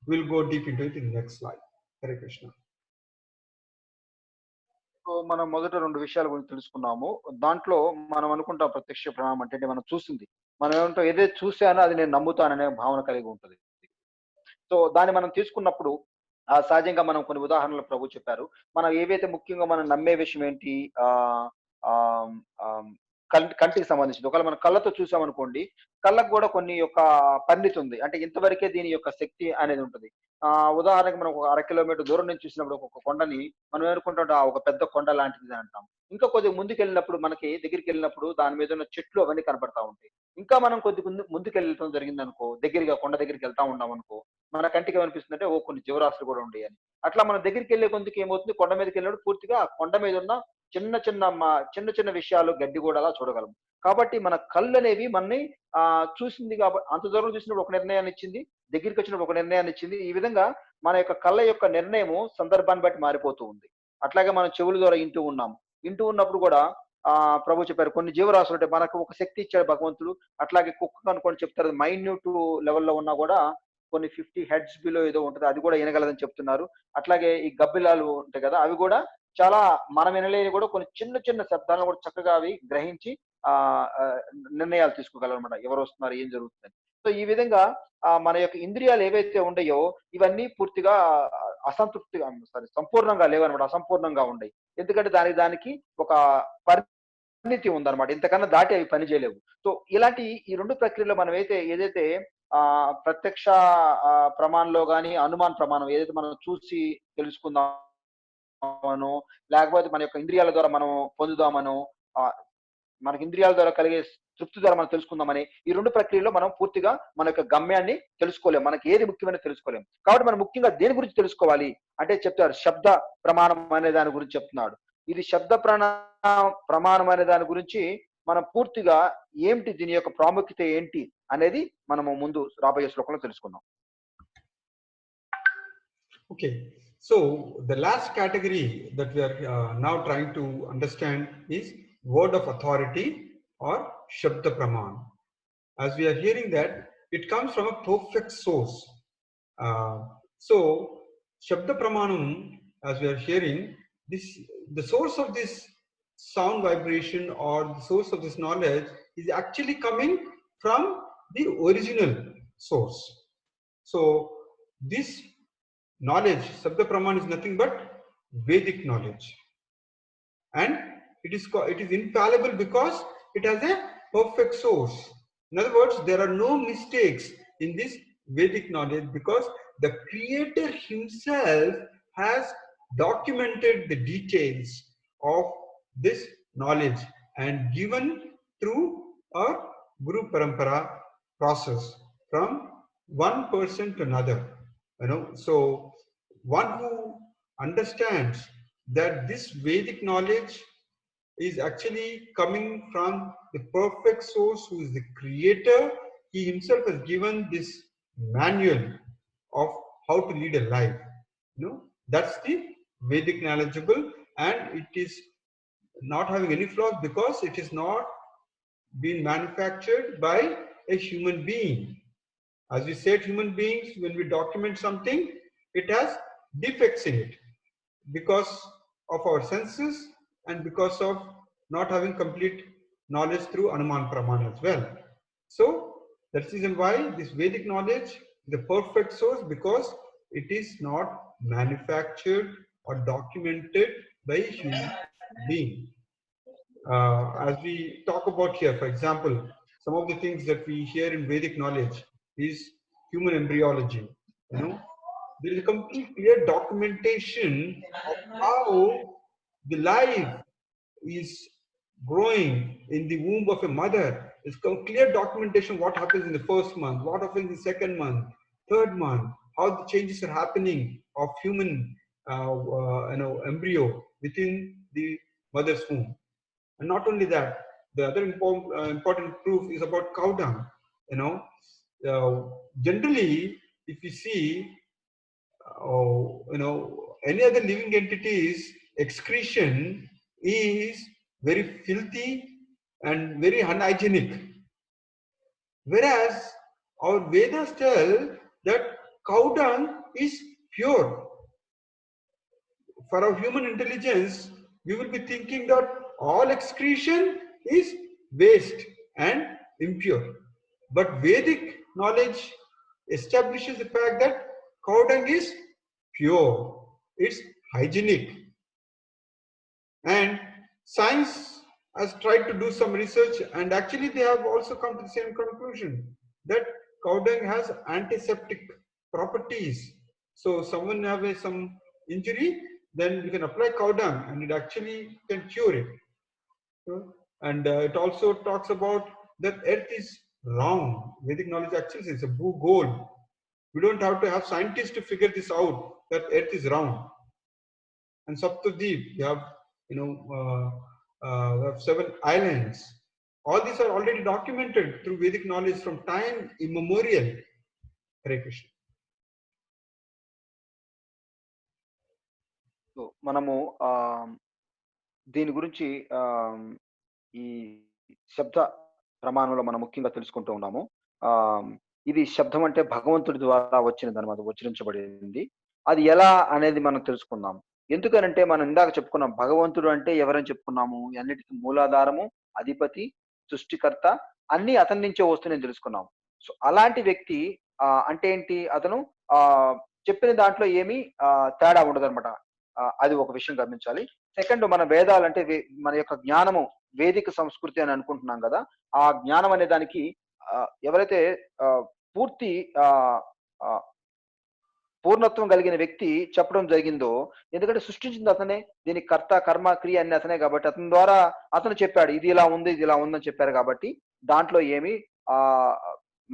We'll go deep into it in the next slide. Hare Krishna. So మనం మొదట 2 విషయాల గురించి తెలుసుకున్నాము. దాంట్లో మనం అనుకుంటాం ప్రత్యక్ష ప్రమాణం అంటే మనం చూసింది. మనం ఏమంటాం, ఏదైతే చూశానో అది నేను నమ్ముతాననే భావన కలిగి ఉంటుంది. సో దాన్ని మనం తీసుకున్నప్పుడు సహజంగా మనం కొన్ని ఉదాహరణలు ప్రభు చెప్పారు. మనం ఏవైతే ముఖ్యంగా మనం నమ్మే విషయం ఏంటి, కంటికి సంబంధించింది. ఒకవేళ మనం కళ్ళతో చూసామనుకోండి, కళ్ళకు కూడా కొన్ని యొక్క పరిమితి ఉంది. అంటే ఇంతవరకే దీని యొక్క శక్తి అనేది ఉంటుంది. ఉదాహరణకి మనం ఒక 1/2 కిలోమీటర్ దూరం నుంచి చూసినప్పుడు ఒక కొండని మనం ఏమనుకుంటాం, ఒక పెద్ద కొండ లాంటిది అంటాం. ఇంకా కొద్దిగా ముందుకెళ్ళినప్పుడు మనకి దగ్గరికి వెళ్ళినప్పుడు దాని మీద ఉన్న చెట్లు అవన్నీ కనబడతా ఉంటాయి. ఇంకా మనం కొద్దిగా ముందుకెళ్ళటం జరిగిందనుకో, దగ్గరగా కొండ దగ్గరికి వెళ్తా ఉన్నాం అనుకో, మన కంటికి ఏమనిపిస్తుందంటే కొన్ని జీవరాశులు కూడా ఉండేవి అని. అట్లా మనం దగ్గరికి వెళ్ళే కొద్దికి ఏమవుతుంది, కొండ మీదకి వెళ్ళినప్పుడు పూర్తిగా కొండ మీద ఉన్న చిన్న చిన్న విషయాలు, గడ్డి కూడా అలా చూడగలం. కాబట్టి మన కళ్ళు అనేవి మనని చూసింది కాబట్టి అంత దూరం చూసినప్పుడు ఒక నిర్ణయాన్ని ఇచ్చింది, దగ్గరికి వచ్చినప్పుడు ఒక నిర్ణయాన్ని ఇచ్చింది. ఈ విధంగా మన యొక్క కళ్ళ యొక్క నిర్ణయము సందర్భాన్ని బట్టి మారిపోతూ ఉంది. అట్లాగే మనం చెవుల ద్వారా వింటూ ఉన్నప్పుడు కూడా ప్రభు చెప్పారు కొన్ని జీవరాశులు అంటే మనకు ఒక శక్తి ఇచ్చాడు భగవంతుడు. అట్లాగే కుక్క అనుకోని చెప్తారు, మైన్యూట్ లెవెల్లో ఉన్నా కూడా కొన్ని 50 హెడ్స్ బిలో ఏదో ఉంటుంది, అది కూడా వినగలదని చెప్తున్నారు. అట్లాగే ఈ గబ్బిలాలు ఉంటాయి కదా, అవి కూడా చాలా మనం వినలేని కూడా కొన్ని చిన్న శబ్దాలను కూడా చక్కగా అవి గ్రహించి నిర్ణయాలు తీసుకోగలనమాట, ఎవరు వస్తున్నారు, ఏం జరుగుతుంది. సో ఈ విధంగా మన యొక్క ఇంద్రియాలు ఏవైతే ఉండయో ఇవన్నీ పూర్తిగా సంపూర్ణంగా లేవన్నమాట, అసంపూర్ణంగా ఉన్నాయి. ఎందుకంటే దానికి ఒక పరిణితి ఉందన్నమాట, ఇంతకన్నా దాటి అవి పని చేయలేవు. సో ఇలాంటి ఈ 2 ప్రక్రియలో మనం ఏదైతే ప్రత్యక్ష ప్రమాణంలో గాని అనుమాన్ ప్రమాణం ఏదైతే మనం చూసి తెలుసుకుందామనో, లేకపోతే మన యొక్క ఇంద్రియాల ద్వారా మనం పొందుదామనో, మనకి ఇంద్రియాల ద్వారా కలిగే తృప్తి ద్వారా మనం తెలుసుకుందామని ఈ 2 ప్రక్రియలో మనం పూర్తిగా మన యొక్క గమ్యాన్ని తెలుసుకోలేం, మనకి ఏది ముఖ్యమైన తెలుసుకోలేం. కాబట్టి మనం ముఖ్యంగా దేని గురించి తెలుసుకోవాలి అంటే చెప్తారు, శబ్ద ప్రమాణం అనే దాని గురించి చెప్తున్నాడు. ఇది శబ్ద ప్రమాణం అనే దాని గురించి మనం పూర్తిగా ఏమిటి, దీని యొక్క ప్రాముఖ్యత ఏంటి అనేది మనము ముందు రాబోయే శ్లోకంలో తెలుసుకుందాం. Okay, so the last category that we are now trying to understand is word of authority or Shabda Praman. As we are hearing that it comes from a perfect source. So Shabda Pramanam, as we are hearing, the source of this sound vibration or the source of this knowledge is actually coming from the original source. So this knowledge, Shabda Praman, is nothing but Vedic knowledge, and it is infallible because it has a perfect source. In other words, there are no mistakes in this Vedic knowledge because the Creator himself has documented the details of this knowledge and given through a Guru Parampara process from one person to another. So one who understands that this Vedic knowledge is actually coming from the perfect source who is the Creator he himself has given this manual of how to lead a life. That's the Vedic knowledgeable, and it is not having any flaws because it is not being manufactured by a human being. As we said, human beings, when we document something, it has defects in it because of our senses and because of not having complete knowledge through Anuman Praman as well. So that's the reason why this Vedic knowledge is the perfect source, because it is not manufactured or documented by a human being. As we talk about here, for example, some of the things that we hear in Vedic knowledge is human embryology. There is a complete clear documentation of how the life is growing in the womb of a mother. There's clear documentation what happens in the first month, what happens in the second month, third month, how the changes are happening of human embryo within the mother's womb. And not only that, the other important proof is about cow dung. Generally, if you see, any other living entity's excretion is very filthy and very unhygienic. Whereas our Vedas tell that cow dung is pure. For our human intelligence, we will be thinking that all excretion is waste and impure. But Vedic knowledge establishes the fact that cow dung is pure, it's hygienic. And science has tried to do some research, and actually they have also come to the same conclusion that cow dung has antiseptic properties. So someone have some injury, then you can apply cow dung and it actually can cure it. And it also talks about that earth is round. Vedic knowledge actually says it's a goal. We don't have to have scientists to figure this out, that earth is round. And Saptadweep, we have we have 7 islands. All these are already documented through Vedic knowledge from time immemorial. Hare Krishna. So మనము దీని గురించి ఈ శబ్ద ప్రమాణంలో మనం ముఖ్యంగా తెలుసుకుంటూ ఉన్నాము. ఇది శబ్దం అంటే భగవంతుడి ద్వారా వచ్చినది అనమాట, ఉచ్చరించబడింది. అది ఎలా అనేది మనం తెలుసుకుందాం. ఎందుకనంటే మనం ఇందాక చెప్పుకున్నాం, భగవంతుడు అంటే ఎవరని చెప్పుకున్నాము, అన్నిటికీ మూలాధారము, అధిపతి, సృష్టికర్త, అన్ని అతని నుంచే వస్తున్నాయని తెలుసుకున్నాము. సో అలాంటి వ్యక్తి అంటే ఏంటి, అతను చెప్పిన దాంట్లో ఏమీ తేడా ఉండదన్నమాట. అది ఒక విషయం గమనించాలి. సెకండ్, మన వేదాలంటే మన యొక్క జ్ఞానము వేదిక సంస్కృతి అని అనుకుంటున్నాం కదా, ఆ జ్ఞానం అనే దానికి ఎవరైతే పూర్తి పూర్ణత్వం కలిగిన వ్యక్తి చెప్పడం జరిగిందో, ఎందుకంటే సృష్టించింది అతనే, దీనికి కర్త కర్మ క్రియ అన్ని అతనే కాబట్టి అతని ద్వారా అతను చెప్పాడు, ఇది ఇలా ఉంది ఇది ఇలా ఉందని చెప్పారు కాబట్టి దాంట్లో ఏమి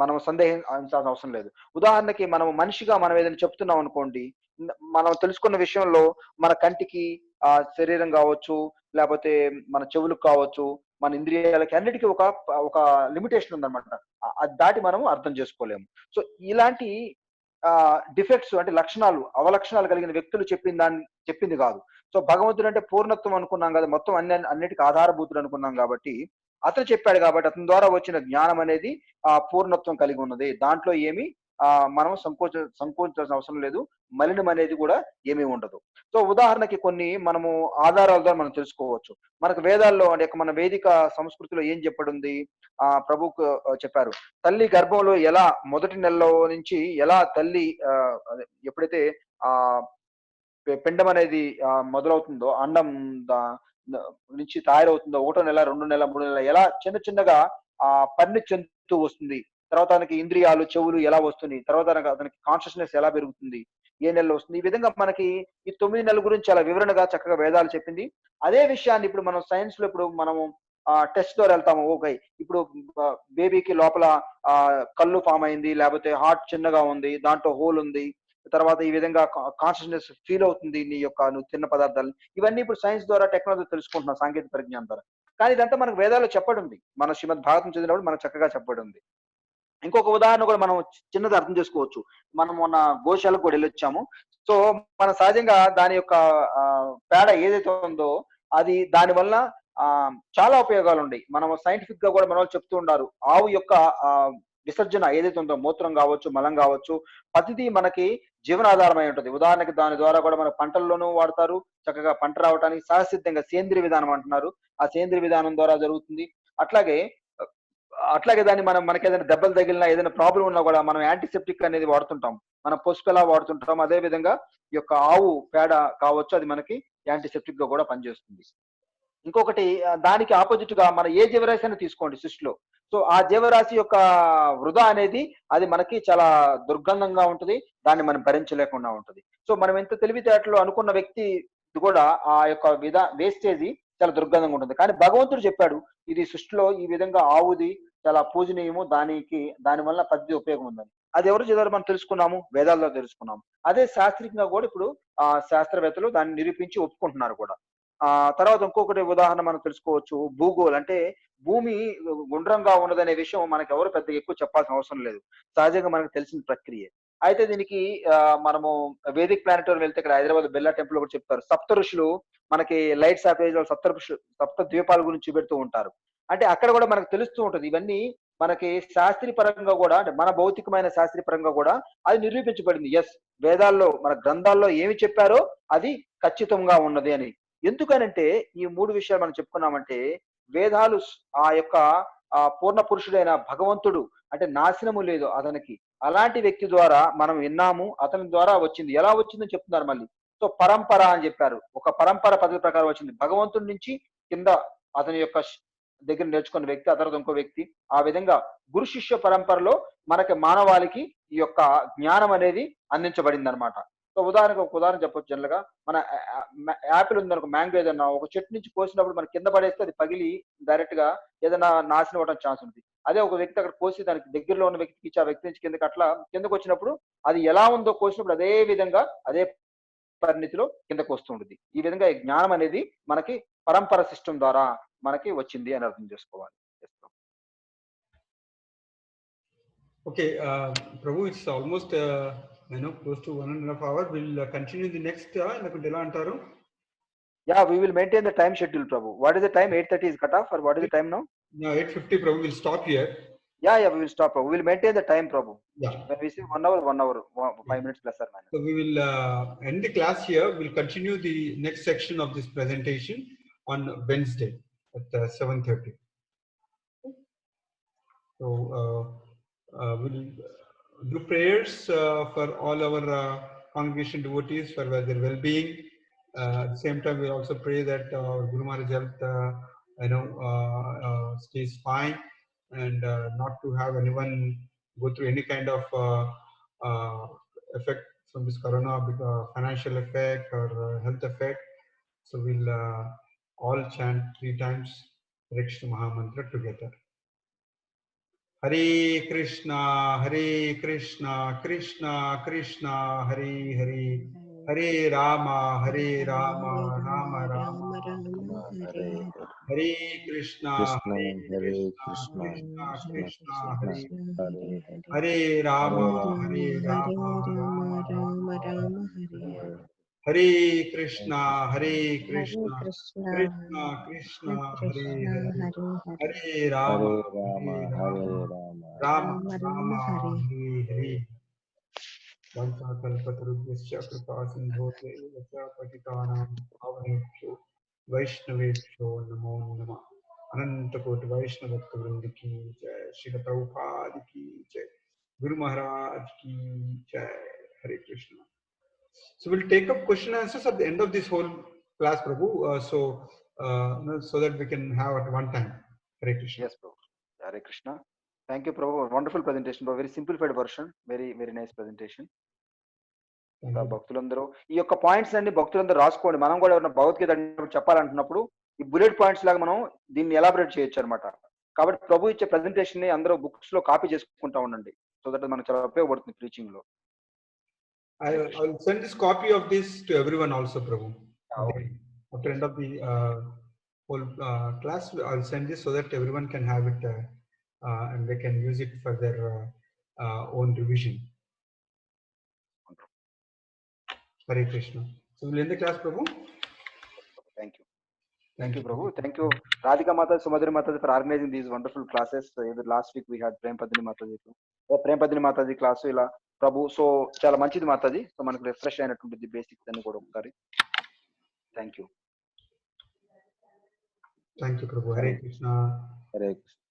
మనం సందేహించాల్సిన అవసరం లేదు. ఉదాహరణకి మనం మనిషిగా మనం ఏదైనా చెప్తున్నాం అనుకోండి, మనం తెలుసుకున్న విషయంలో మన కంటికి శరీరం కావచ్చు, లేకపోతే మన చెవులకు కావచ్చు, మన ఇంద్రియాలకి అన్నిటికీ ఒక లిమిటేషన్ ఉందన్నమాట. అది దాటి మనం అర్థం చేసుకోలేము. సో ఇలాంటి డిఫెక్ట్స్ అంటే లక్షణాలు, అవలక్షణాలు కలిగిన వ్యక్తులు చెప్పింది కాదు. సో భగవంతుడు అంటే పూర్ణత్వం అనుకున్నాం కదా, మొత్తం అన్నిటికీ ఆధారభూతుడు అనుకున్నాం కాబట్టి అతను చెప్పాడు కాబట్టి అతని ద్వారా వచ్చిన జ్ఞానం అనేది పూర్ణత్వం కలిగి ఉన్నది. దాంట్లో ఏమి మనం సంకోచించాల్సిన అవసరం లేదు, మలినం అనేది కూడా ఏమీ ఉండదు. సో ఉదాహరణకి కొన్ని మనము ఆధారాల ద్వారా మనం తెలుసుకోవచ్చు. మనకు వేదాల్లో అంటే మన వేదిక సంస్కృతిలో ఏం చెప్పబడింది, ప్రభువుకు చెప్పారు, తల్లి గర్భంలో ఎలా మొదటి నెలలో నుంచి ఎలా తల్లి ఎప్పుడైతే పిండం అనేది మొదలవుతుందో, అండం నుంచి తయారవుతుందో, 1వ నెల 2వ నెల 3వ నెల ఎలా చిన్న చిన్నగా పరిణితి చెందుతూ వస్తుంది, తర్వాత అతనికి ఇంద్రియాలు చెవులు ఎలా వస్తుంది, తర్వాత అతనికి కాన్షియస్నెస్ ఎలా పెరుగుతుంది, ఏ నెలలో వస్తుంది. ఈ విధంగా మనకి ఈ 9 నెలల గురించి చాలా వివరణగా చక్కగా వేదాలు చెప్పింది. అదే విషయాన్ని ఇప్పుడు మనం సైన్స్ లో ఇప్పుడు మనము టెస్ట్ ద్వారా వెళ్తాము. ఓకే, ఇప్పుడు బేబీకి లోపల కళ్ళు ఫామ్ అయింది, లేకపోతే హార్ట్ చిన్నగా ఉంది, దాంట్లో హోల్ ఉంది, తర్వాత ఈ విధంగా కాన్షియస్నెస్ ఫీల్ అవుతుంది నువ్వు తిన్న పదార్థాలు. ఇవన్నీ ఇప్పుడు సైన్స్ ద్వారా టెక్నాలజీ తెలుసుకుంటున్నాం, సాంకేతిక పరిజ్ఞానం ద్వారా. కానీ ఇదంతా మనకు వేదాల్లో చెప్పబడింది, మన శ్రీమద్ భాగవతం చదివినప్పుడు మనకు చక్కగా చెప్పబడింది. ఇంకొక ఉదాహరణ కూడా మనం చిన్నది అర్థం చేసుకోవచ్చు. మనం మొన్న గోశాలకు కూడా వెళ్ళొచ్చాము. సో, మన సహజంగా దాని యొక్క పేడ ఏదైతే ఉందో అది దాని వల్ల చాలా ఉపయోగాలున్నాయి. మనం సైంటిఫిక్‌గా కూడా మనోళ్ళు చెప్తూ ఉండారు. ఆవు యొక్క విసర్జన ఏదైతే ఉందో మూత్రం గావచ్చు, మలం గావచ్చు, ప్రతిదీ మనకి జీవనాధారమై ఉంటది. ఉదాహరణకి దాని ద్వారా కూడా మన పంటల్లోనూ వాడతారు. చక్కగా పంట రావటానికి సహసిద్ధంగా సేంద్రియ విధానం అంటున్నారు. ఆ సేంద్రియ విధానం ద్వారా జరుగుతుంది. అట్లాగే అట్లాగే దాన్ని మనకేదైనా దెబ్బలు తగిలినా, ఏదైనా ప్రాబ్లమ్ ఉన్నా కూడా మనం యాంటీసెప్టిక్ అనేది వాడుతుంటాం. మనం పసుపెలా వాడుతుంటాం. అదే విధంగా ఈ యొక్క ఆవు పేడ కావచ్చు, అది మనకి యాంటీసెప్టిక్‌గా కూడా పనిచేస్తుంది. ఇంకొకటి దానికి ఆపోజిట్‌గా మన ఏ జీవరాశి అయినా తీసుకోండి సృష్టిలో. సో, ఆ జీవరాశి యొక్క వృధా అనేది అది మనకి చాలా దుర్గంధంగా ఉంటది. దాన్ని మనం భరించలేకుండా ఉంటది. సో, మనం ఎంత తెలివితేటలు అనుకున్న వ్యక్తి కూడా ఆ యొక్క వేస్టేజి చాలా దుర్గంధంగా ఉంటుంది. కానీ భగవంతుడు చెప్పాడు, ఇది సృష్టిలో ఈ విధంగా ఆవుది చాలా పూజనీయము. దానివల్ల పెద్ద ఉపయోగం ఉందని. అది ఎవరు చదివారో మనం తెలుసుకున్నాము. వేదాల్లో తెలుసుకున్నాము. అదే శాస్త్రీయంగా కూడా ఇప్పుడు శాస్త్రవేత్తలు దాన్ని నిరూపించి ఒప్పుకుంటున్నారు కూడా. తర్వాత ఇంకొకటి ఉదాహరణ మనం తెలుసుకోవచ్చు. భూగోళ్ అంటే భూమి గుండ్రంగా ఉన్నదనే విషయం మనకెవరు పెద్దగా ఎక్కువ చెప్పాల్సిన అవసరం లేదు. సహజంగా మనకు తెలిసిన ప్రక్రియే. అయితే దీనికి మనము వేదిక్ ప్లానెటోరియం వెళ్తే ఇక్కడ హైదరాబాద్ బిర్లా టెంపుల్‌లో కూడా చెప్తారు. సప్త ఋషులు మనకి లైట్స్ ఆఫ్ ఏజ్‌లో సప్త ద్వీపాల గురించి చూపెడుతూ ఉంటారు. అంటే అక్కడ కూడా మనకు తెలుస్తూ ఉంటది. ఇవన్నీ మనకి శాస్త్రీయ పరంగా కూడా అంటే మన భౌతికమైన శాస్త్రీయ పరంగా కూడా అది నిరూపించబడింది. యెస్, వేదాల్లో మన గ్రంథాల్లో ఏమి చెప్పారో అది ఖచ్చితంగా ఉన్నది అని. ఎందుకనంటే ఈ 3 విషయాలు మనం చెప్పుకున్నామంటే వేదాలు ఆ యొక్క పూర్ణ పురుషుడైన భగవంతుడు అంటే నాశనము లేదు అతనికి. అలాంటి వ్యక్తి ద్వారా మనం విన్నాము. అతని ద్వారా వచ్చింది. ఎలా వచ్చిందని చెప్తున్నారు మళ్ళీ. సో, పరంపర అని చెప్పారు. ఒక పరంపర పద్ధతి ప్రకారం వచ్చింది. భగవంతుడి నుంచి కింద అతని యొక్క దగ్గర నేర్చుకున్న వ్యక్తి, ఆ తర్వాత ఇంకో వ్యక్తి. ఆ విధంగా గురు శిష్య పరంపరలో మనకి మానవాళికి ఈ యొక్క జ్ఞానం అనేది అందించబడిందనమాట. సో, ఉదాహరణకు ఒక ఉదాహరణ చెప్పొచ్చు జనరల్‌గా. మన యాపిల్ ఉందనుకో, మ్యాంగో ఏదన్నా ఒక చెట్టు నుంచి కోసినప్పుడు మనం కింద పడేస్తే అది పగిలి డైరెక్ట్‌గా ఏదైనా నాశనం అవ్వడానికి ఛాన్స్ ఉంది. అదే ఒక వ్యక్తి అక్కడ కోసి దానికి దగ్గరలో ఉన్న వ్యక్తికి ఇచ్చి, ఆ వ్యక్తి నుంచి కిందకి అట్లా కిందకొచ్చినప్పుడు అది ఎలా ఉందో కోసినప్పుడు అదే విధంగా అదే పరిణితిలో కిందకొస్తూ ఉంటది. ఈ విధంగా ఈ జ్ఞానం అనేది మనకి పరంపర సిస్టమ్ ద్వారా మనకి వచ్చింది అని అర్థం చేసుకోవాలి. Okay, Prabhu, it's almost close to 1.5 hours. We'll continue the next. Nakunte ela antaru? Yeah, we will maintain the time schedule, Prabhu. What is the time? 8:30 is cut off, or what is the time now? No, 8:50, Prabhu. We'll stop here. Yeah, we will stop, Prabhu. We will maintain the time, Prabhu. Yeah. When we say 1 hour, 5 minutes plus or minus. So we will end the class here. We'll continue the next section of this presentation on Wednesday at 7:30. So we'll do prayers for all our congregation devotees for their well-being. At the same time, we also pray that Guru Maharaj health, stays fine, and not to have anyone go through any kind of effect from this corona, financial effect or health effect. So we'll all chant 3 times Hare Krishna Mahamantra together. Hare Krishna, Krishna Krishna, Hare Hare, Hare Rama, Rama Rama, Hare Krishna, Krishna Krishna, Hare Rama, Rama Rama, Hare Krishna, Krishna Krishna, Hare Hare, Hare Rama, Rama Rama, Hare Hare. Vanchakalpatarubhyascha kripasindhosya eva patitanam pavanebhyo Vaishnavebhyo namo namah. Anantakoti Vaishnavakta Vrinda ki jai, Srila Prabhupada ki jai, Guru Maharaj ki jai. Hare Krishna. So we'll take up question and answers at the end of this whole class, Prabhu. So that we can have at one time. Hare Krishna. Yes, Prabhu. Hare Krishna. Thank you, Prabhu. Wonderful presentation, Prabhu. Very simplified version. Very nice presentation. భక్తులందరూ ఈ యొక్క points అన్ని భక్తులందరూ రాసుకోండి. మనం కూడా ఎవరైనా భగవద్గీత చెప్పాలంటున్నప్పుడు ఈ బుల్లెట్ పాయింట్స్ లాగా మనం దీన్ని ఎలాబరేట్ చేయొచ్చు అనమాట. కాబట్టి ప్రభు ఇచ్చే ప్రెజెంటేషన్ ని అందరూ బుక్స్ లో కాపీ చేసుకుంటా ఉండండి. సో దట్ మనకు చాలా ఉపయోగపడుతుంది టీచింగ్ లో. I'll send this copy of this to everyone also, Prabhu. After end of the whole class, I'll send this so that everyone can have it and they can use it for their own revision. Hare Krishna. So we'll end the class, Prabhu. Thank you, Prabhu. Thank you, Radhika Mata, Sumadri Mataji, for organizing these wonderful classes. Even last week we had Prem Padini Mataji. Prem Padini Mataji class ila Prabhu. So చాలా మంచిది Mataji. So మనకు refresh అయినటువంటి basics అన్ని కూడా ఒకసారి. Thank you. Thank you, Prabhu. Hare Krishna. Hare Krishna.